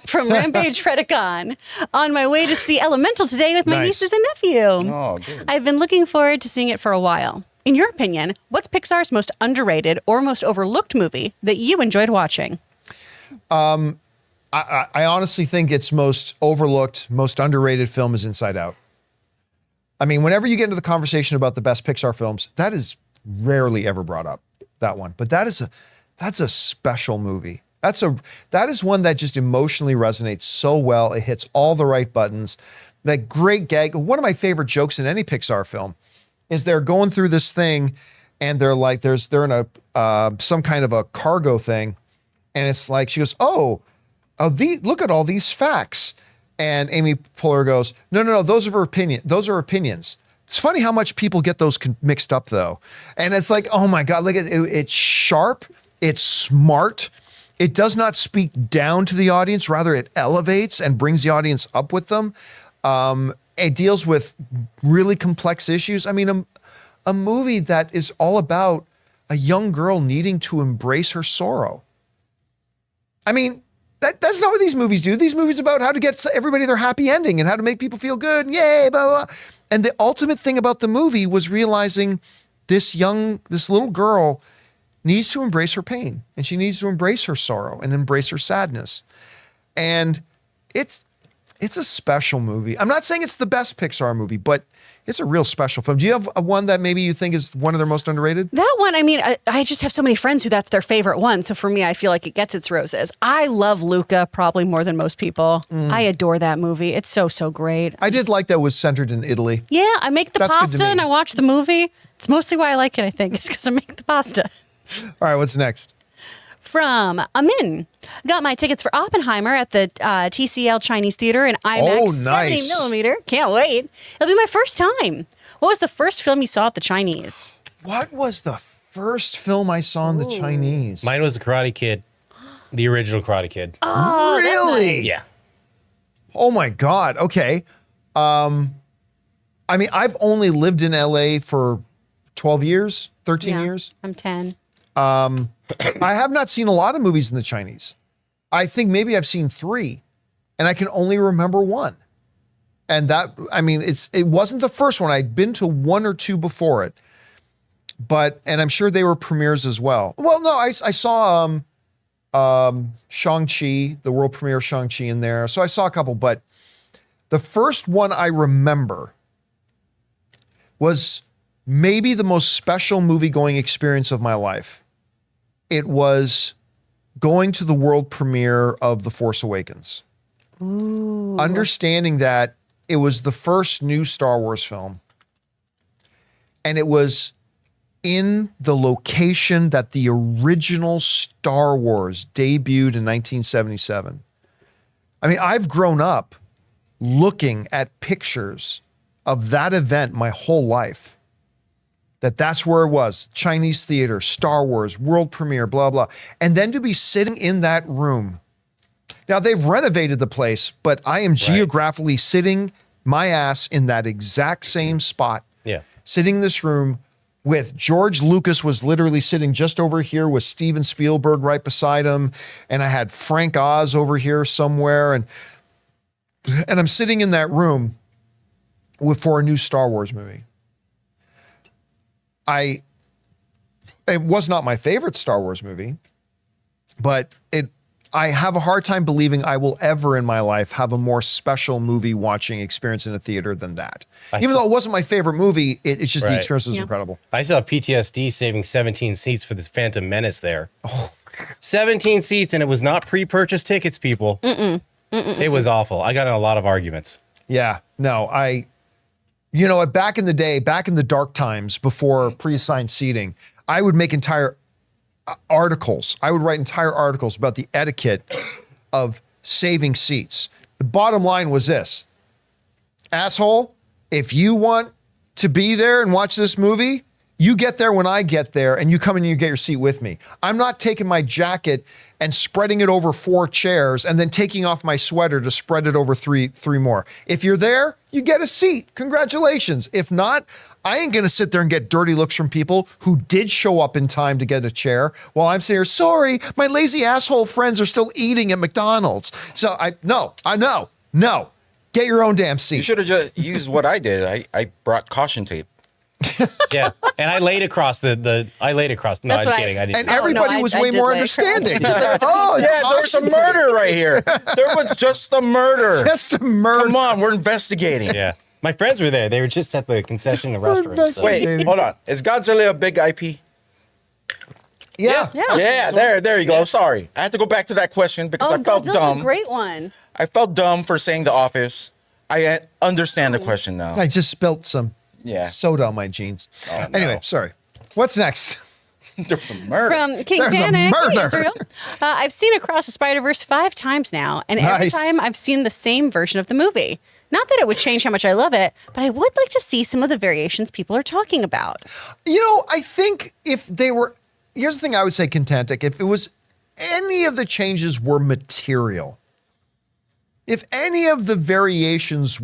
From Rampage Predacon. On my way to see Elemental today with my nieces and nephew. Oh, good. I've been looking forward to seeing it for a while. In your opinion, what's Pixar's most underrated or most overlooked movie that you enjoyed watching? I honestly think its most overlooked, most underrated film is Inside Out. I mean, whenever you get into the conversation about the best Pixar films, that is rarely ever brought up, that one. But that's a special movie. That is one that just emotionally resonates so well. It hits all the right buttons. That great gag. One of my favorite jokes in any Pixar film is they're going through this thing and they're in a some kind of a cargo thing. And it's like, she goes, look at all these facts. And Amy Poehler goes, no, those are opinions. It's funny how much people get those mixed up though. And it's like, oh my God, look at it. It's sharp. It's smart. It does not speak down to the audience. Rather, it elevates and brings the audience up with them. It deals with really complex issues. I mean, a movie that is all about a young girl needing to embrace her sorrow. I mean, that's not what these movies do. These movies are about how to get everybody their happy ending and how to make people feel good. Yay, blah, blah, blah. And the ultimate thing about the movie was realizing this little girl needs to embrace her pain and she needs to embrace her sorrow and embrace her sadness. And it's a special movie. I'm not saying it's the best Pixar movie, but it's a real special film. Do you have one that maybe you think is one of their most underrated? That one, I mean, I just have so many friends who that's their favorite one. So for me, I feel like it gets its roses. I love Luca probably more than most people. I adore that movie. It's so great. I did like that it was centered in Italy. Yeah, I make the pasta and I watch the movie. It's mostly why I like it, I think. It's because I make the pasta. All right, what's next? From Amin. Got my tickets for Oppenheimer at the TCL Chinese Theater in IMAX 70mm. Can't wait. It'll be my first time. What was the first film you saw at the Chinese? What was the first film I saw in the Chinese? Mine was The Karate Kid. The original Karate Kid. Oh, that's Really? nice. Yeah. Oh my God. Okay. I mean, I've only lived in LA for 12 years, 13 Yeah, years. I'm 10. I have not seen a lot of movies in the Chinese. I think maybe I've seen 3, and I can only remember 1. And that, I mean, it wasn't the first one. I'd been to 1 or 2 before it, and I'm sure they were premieres as well. Well, no, I saw Shang-Chi, the world premiere of Shang-Chi in there. So I saw a couple, but the first one I remember was maybe the most special movie-going experience of my life. It was going to the world premiere of The Force Awakens. Ooh. Understanding that it was the first new Star Wars film, and it was in the location that the original Star Wars debuted in 1977. I mean, I've grown up looking at pictures of that event my whole life. That's where it was. Chinese theater, Star Wars, world premiere, blah, blah. And then to be sitting in that room. Now, they've renovated the place, but I am geographically sitting my ass in that exact same spot. Yeah. Sitting in this room with George Lucas was literally sitting just over here with Steven Spielberg right beside him. And I had Frank Oz over here somewhere. And I'm sitting in that room for a new Star Wars movie. It was not my favorite Star Wars movie, but I have a hard time believing I will ever in my life have a more special movie watching experience in a theater than that. Even though it wasn't my favorite movie, it's just the experience was incredible. I saw PTSD saving 17 seats for this Phantom Menace there. 17 seats, and it was not pre-purchased tickets, people. It was awful. I got in a lot of arguments. Yeah, no, back in the day, back in the dark times before pre-assigned seating, I would make entire articles. I would write entire articles about the etiquette of saving seats. The bottom line was this: asshole, if you want to be there and watch this movie, you get there when I get there and you come in and you get your seat with me. I'm not taking my jacket and spreading it over 4 chairs and then taking off my sweater to spread it over three more. If you're there, you get a seat. Congratulations. If not, I ain't going to sit there and get dirty looks from people who did show up in time to get a chair while I'm sitting here, sorry, my lazy asshole friends are still eating at McDonald's. So no. Get your own damn seat. You should have just used what I did. I brought caution tape. Yeah, and I laid across the. I laid across. No, That's I'm right. kidding. I didn't. And everybody was way more understanding. It's like, oh, Yeah, there's a murder right here. There was just a murder. Just a murder. Come on, we're investigating. Yeah, my friends were there. They were just at the concession in the restaurant. So. Wait, hold on. Is Godzilla a big IP? Yeah. Yeah, there you go. Sorry. I had to go back to that question because I felt Godzilla's dumb. a great one. I felt dumb for saying The Office. I understand the question now. I just spilt some Yeah. soda on my jeans. Oh, no. Anyway, sorry. What's next? There's some murder. From King There's a Danik, murder. hey, Israel. I've seen Across the Spider-Verse 5 times now, and every Nice. time I've seen the same version of the movie. Not that it would change how much I love it, but I would like to see some of the variations people are talking about. I think if they were, here's the thing I would say, Contentic, if it was any of the changes were material, if any of the variations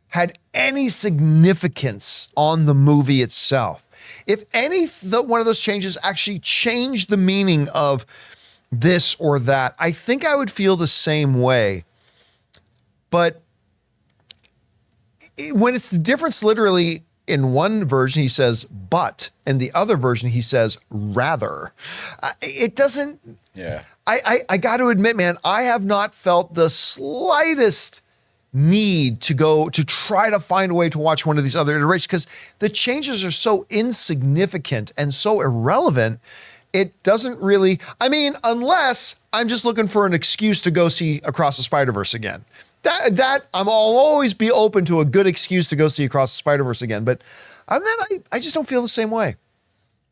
had any significance on the movie itself, if one of those changes actually changed the meaning of this or that, I think I would feel the same way. But when it's the difference literally in one version he says but, and the other version he says rather, it doesn't. Yeah. I got to admit, man, I have not felt the slightest need to try to find a way to watch one of these other iterations because the changes are so insignificant and so irrelevant. It doesn't really, unless I'm just looking for an excuse to go see Across the Spider-Verse again. That I'll always be open to a good excuse to go see Across the Spider-Verse again. But other than that, I just don't feel the same way.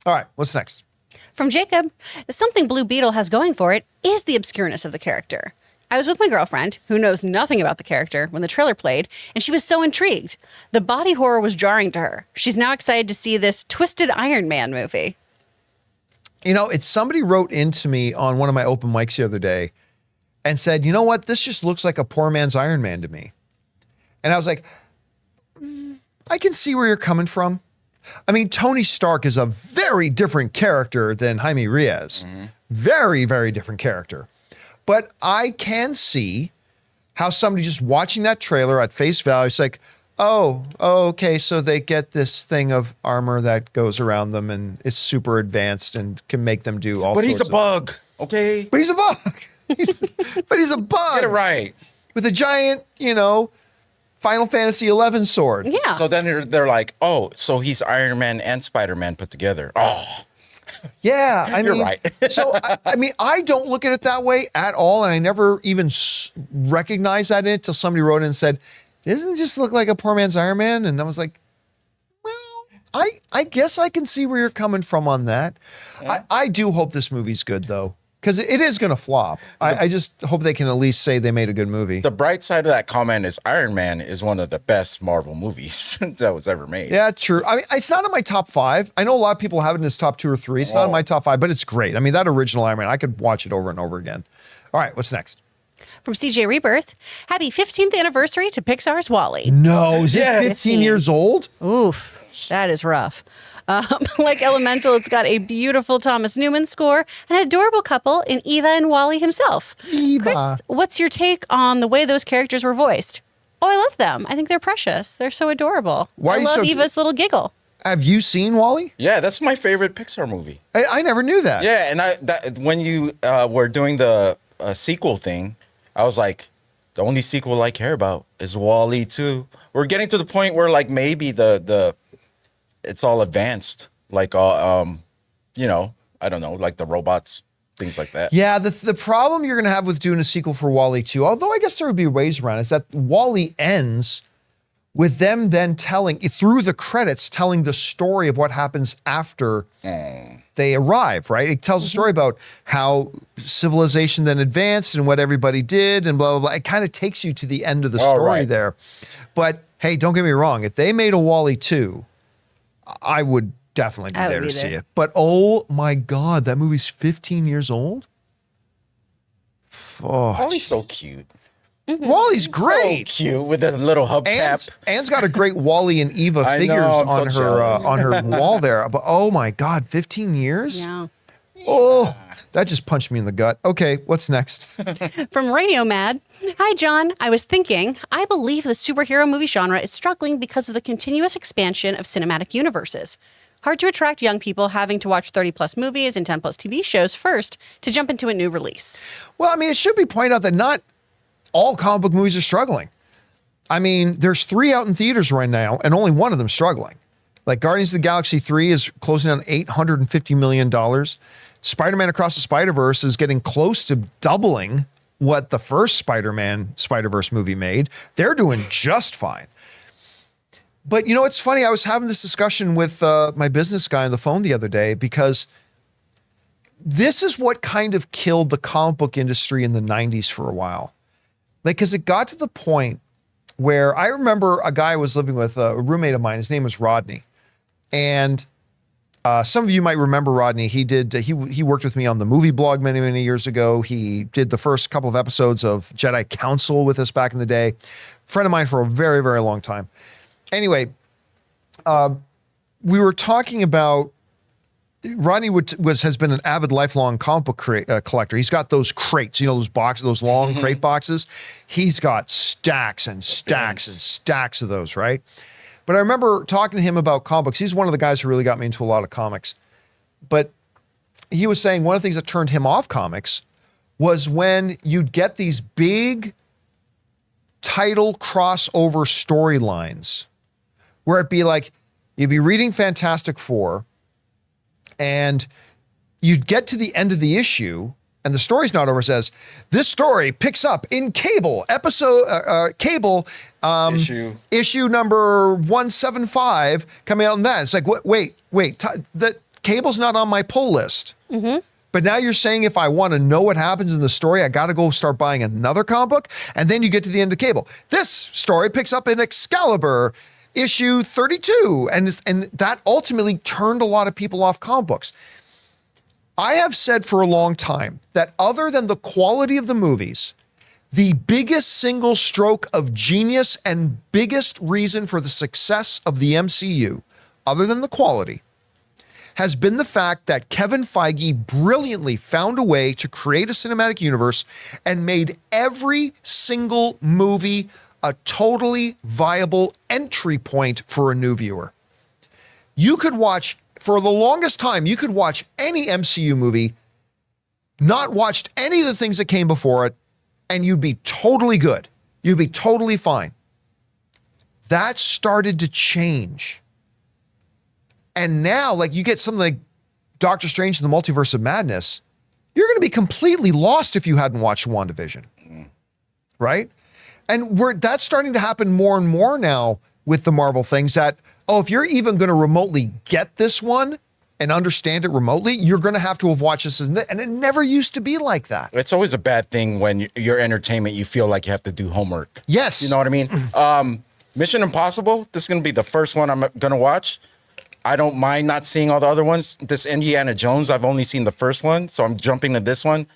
All right, what's next? From Jacob, something Blue Beetle has going for it is the obscureness of the character. I was with my girlfriend, who knows nothing about the character, when the trailer played, and she was so intrigued. The body horror was jarring to her. She's now excited to see this Twisted Iron Man movie. You know, it's somebody wrote into me on one of my open mics the other day and said, you know what? This just looks like a poor man's Iron Man to me. And I was like, I can see where you're coming from. I mean, Tony Stark is a very different character than Jaime Reyes. Very, very different character. But I can see how somebody just watching that trailer at face value is like, oh, okay, so they get this thing of armor that goes around them and is super advanced and can make them do all But sorts he's a bug, okay? But he's a bug. But he's a bug. Get it right. With a giant, you know, Final Fantasy 11 sword. Yeah. So then they're like, oh, so he's Iron Man and Spider-Man put together. Oh, Yeah, I You're mean, right. so I mean, I don't look at it that way at all, and I never even recognized that in it until somebody wrote in and said, "Doesn't it just look like a poor man's Iron Man?" And I was like, "Well, I guess I can see where you're coming from on that." Yeah. I do hope this movie's good though, because it is going to flop. I just hope they can at least say they made a good movie. the bright side of that comment is Iron Man is one of the best Marvel movies that was ever made. Yeah, true. I mean, it's not in my top 5. I know a lot of people have it in his top 2 or 3. It's not in my top 5, but it's great. I mean, that original Iron Man, I could watch it over and over again. All right, what's next? From CJ Rebirth, happy 15th anniversary to Pixar's WALL-E. No, is it Yeah. 15 years old? Oof, that is rough. Like Elemental, it's got a beautiful Thomas Newman score and an adorable couple in Eva and Wally himself. Eva. Chris, what's your take on the way those characters were voiced? Oh, I love them. I think they're precious. They're so adorable. Why are I you love so- Eva's little giggle. Have you seen Wall-E? Yeah, that's my favorite Pixar movie. I never knew that. Yeah, and when you were doing the sequel thing, I was like, the only sequel I care about is WALL-E 2. We're getting to the point where like maybe the it's all advanced, like you know, I don't know, like the robots, things like that. Yeah, the problem you're going to have with doing a sequel for WALL-E 2, although I guess there would be ways around it, is that WALL-E ends with them then telling, through the credits, telling the story of what happens after they arrive, right? It tells a story about how civilization then advanced and what everybody did and blah, blah, blah. It kind of takes you to the end of the story there. But hey, don't get me wrong. If they made a WALL-E 2, I would definitely be I would there to be see there. it. But oh my God, that movie's 15 years old? Oh, WALL-E's so cute. WALL-E's great. So cute with a little hubcap. Anne's got a great Wally and Eva I figures know, I'm so on her jealous. on her wall there. But oh my God, 15 years? Yeah. Oh, that just punched me in the gut. Okay, what's next? From Radio Mad, hi John. I was thinking, I believe the superhero movie genre is struggling because of the continuous expansion of cinematic universes. Hard to attract young people having to watch 30 plus movies and 10 plus TV shows first to jump into a new release. Well, I mean, it should be pointed out that not all comic book movies are struggling. I mean, there's 3 out in theaters right now, and only one of them struggling. Like Guardians of the Galaxy 3 is closing on $850 million. Spider-Man Across the Spider-Verse is getting close to doubling what the first Spider-Man Spider-Verse movie made. They're doing just fine. But you know, it's funny. I was having this discussion with my business guy on the phone the other day because this is what kind of killed the comic book industry in the 90s for a while. Like, because it got to the point where I remember a guy I was living with, a roommate of mine, his name was Rodney. And some of you might remember Rodney. He worked with me on the movie blog many, many years ago. He did the first couple of episodes of Jedi Council with us back in the day. Friend of mine for a very, very long time. Anyway, we were talking about Rodney has been an avid lifelong comic book collector. He's got those crates, you know, those boxes, those long crate boxes. He's got stacks and stacks and stacks of those, right? But I remember talking to him about comic books. He's one of the guys who really got me into a lot of comics. But he was saying one of the things that turned him off comics was when you'd get these big title crossover storylines where it'd be like, you'd be reading Fantastic Four and you'd get to the end of the issue and the story's not over. It says, this story picks up in Cable, issue number 175 coming out in that. It's like, wait, that Cable's not on my pull list. But now you're saying if I want to know what happens in the story, I got to go start buying another comic book. And then you get to the end of Cable. This story picks up in Excalibur, issue 32. And that ultimately turned a lot of people off comic books. I have said for a long time that other than the quality of the movies, the biggest single stroke of genius and biggest reason for the success of the MCU, other than the quality, has been the fact that Kevin Feige brilliantly found a way to create a cinematic universe and made every single movie a totally viable entry point for a new viewer. You could watch, for the longest time, you could watch any MCU movie, not watched any of the things that came before it, and you'd be totally good. You'd be totally fine. That started to change. And now, like, you get something like Doctor Strange and the Multiverse of Madness, you're going to be completely lost if you hadn't watched WandaVision. Right? And that's starting to happen more and more now with the Marvel things that, if you're even going to remotely get this one and understand it remotely, you're going to have watched this. And it never used to be like that. It's always a bad thing when your entertainment, you feel like you have to do homework. Yes. You know what I mean? Mission Impossible, this is going to be the first one I'm going to watch. I don't mind not seeing all the other ones. This Indiana Jones, I've only seen the first one, so I'm jumping to this one.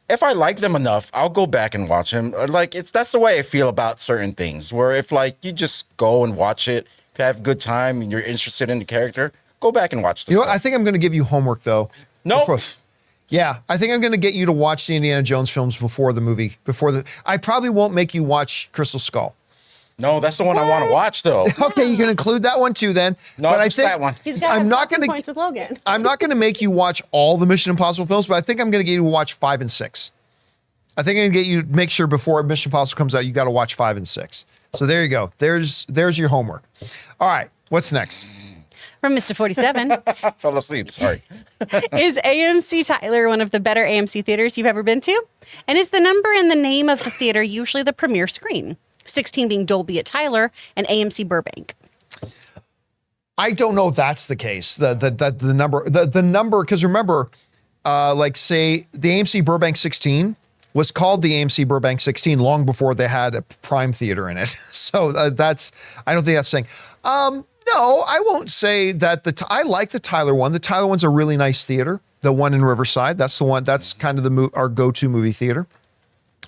If I like them enough, I'll go back and watch them. Like, that's the way I feel about certain things, where if, like, you just go and watch it, if you have a good time and you're interested in the character, go back and watch the stuff. I think I'm going to give you homework, though. No. Yeah, I think I'm going to get you to watch the Indiana Jones films before the movie. I probably won't make you watch Crystal Skull. No, that's the one I want to watch, though. Okay, you can include that one too then. No, but just that one. He's got points with Logan. I'm not going to make you watch all the Mission Impossible films, but I think I'm going to get you to watch 5 and 6. I think I'm going to get you to make sure before Mission Impossible comes out, you got to watch 5 and 6. So there you go. There's your homework. All right, what's next? From Mr. 47. Fell asleep, sorry. Is AMC Tyler one of the better AMC theaters you've ever been to? And is the number and the name of the theater usually the premier screen? 16 being Dolby at Tyler and AMC Burbank. I don't know if that's the case. The number, because remember, like say the AMC Burbank 16 was called the AMC Burbank 16 long before they had a Prime theater in it. So I don't think that's saying. No, I won't say that I like the Tyler one. The Tyler one's a really nice theater. The one in Riverside, that's the one. That's kind of our go-to movie theater.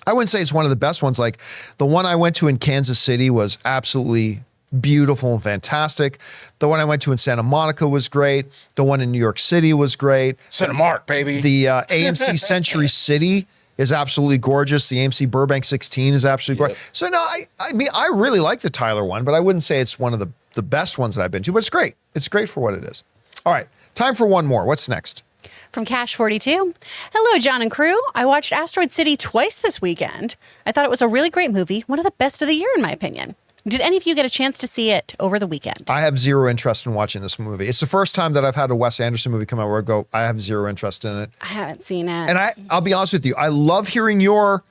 I wouldn't say it's one of the best ones. Like the one I went to in Kansas City was absolutely beautiful and fantastic. The one I went to in Santa Monica was great. The one in New York City was great. Santa Mark, baby. The AMC Century City is absolutely gorgeous. The AMC Burbank 16 is absolutely great. So no, I mean, I really like the Tyler one, but I wouldn't say it's one of the best ones that I've been to, but it's great. It's great for what it is. All right, time for one more. What's next? From Cash 42. Hello, John and crew. I watched Asteroid City twice this weekend. I thought it was a really great movie, one of the best of the year in my opinion. Did any of you get a chance to see it over the weekend? I have zero interest in watching this movie. It's the first time that I've had a Wes Anderson movie come out where I go, I have zero interest in it. I haven't seen it. And I'll be honest with you, I love hearing your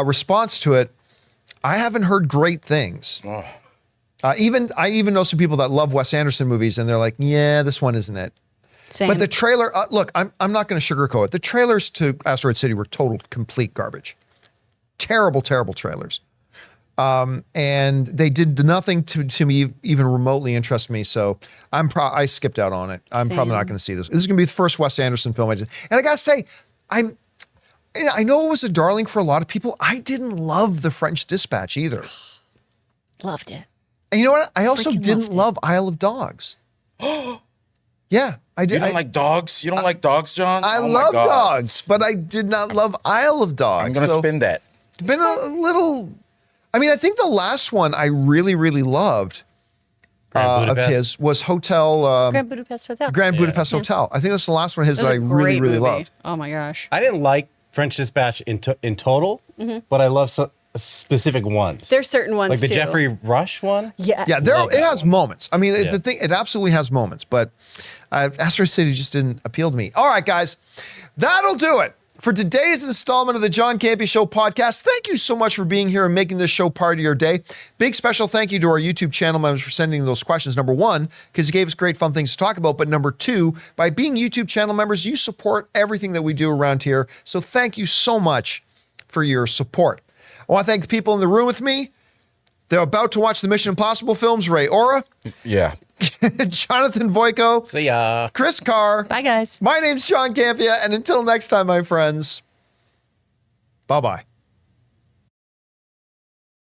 response to it. I haven't heard great things. Oh. I even know some people that love Wes Anderson movies and they're like, yeah, this one isn't it. Same. But the trailer, look, I'm not going to sugarcoat it. The trailers to Asteroid City were total, complete garbage. Terrible, terrible trailers. And they did nothing to me even remotely interest me. So I skipped out on it. I'm probably not going to see this. This is going to be the first Wes Anderson film I did. And I got to say, I know it was a darling for a lot of people. I didn't love The French Dispatch either. Loved it. And you know what? I also Freaking didn't love Isle of Dogs. Yeah, I did. You don't like dogs? You don't like dogs, John? I love dogs, but I did not love Isle of Dogs. I'm going to spin that. Been a little. I mean, I think the last one I really, really loved of his was Hotel. Grand Budapest Hotel. Grand Budapest Hotel. I think that's the last one of his that I really, really loved. Oh my gosh. I didn't like French Dispatch in total, but I love specific ones. There's certain ones like the too. Jeffrey Rush one. Yes. Yeah, it has moments. I mean, it absolutely has moments, but Asteroid City just didn't appeal to me. All right, guys, that'll do it for today's installment of the John Campea Show podcast. Thank you so much for being here and making this show part of your day. Big special thank you to our YouTube channel members for sending those questions. Number one, because you gave us great fun things to talk about. But number two, by being YouTube channel members, you support everything that we do around here. So thank you so much for your support. I want to thank the people in the room with me. They're about to watch the Mission Impossible films. Ray Ora. Yeah. Jonathan Voico, See ya. Chris Carr. Bye, guys. My name's John Campea, and until next time, my friends, bye-bye.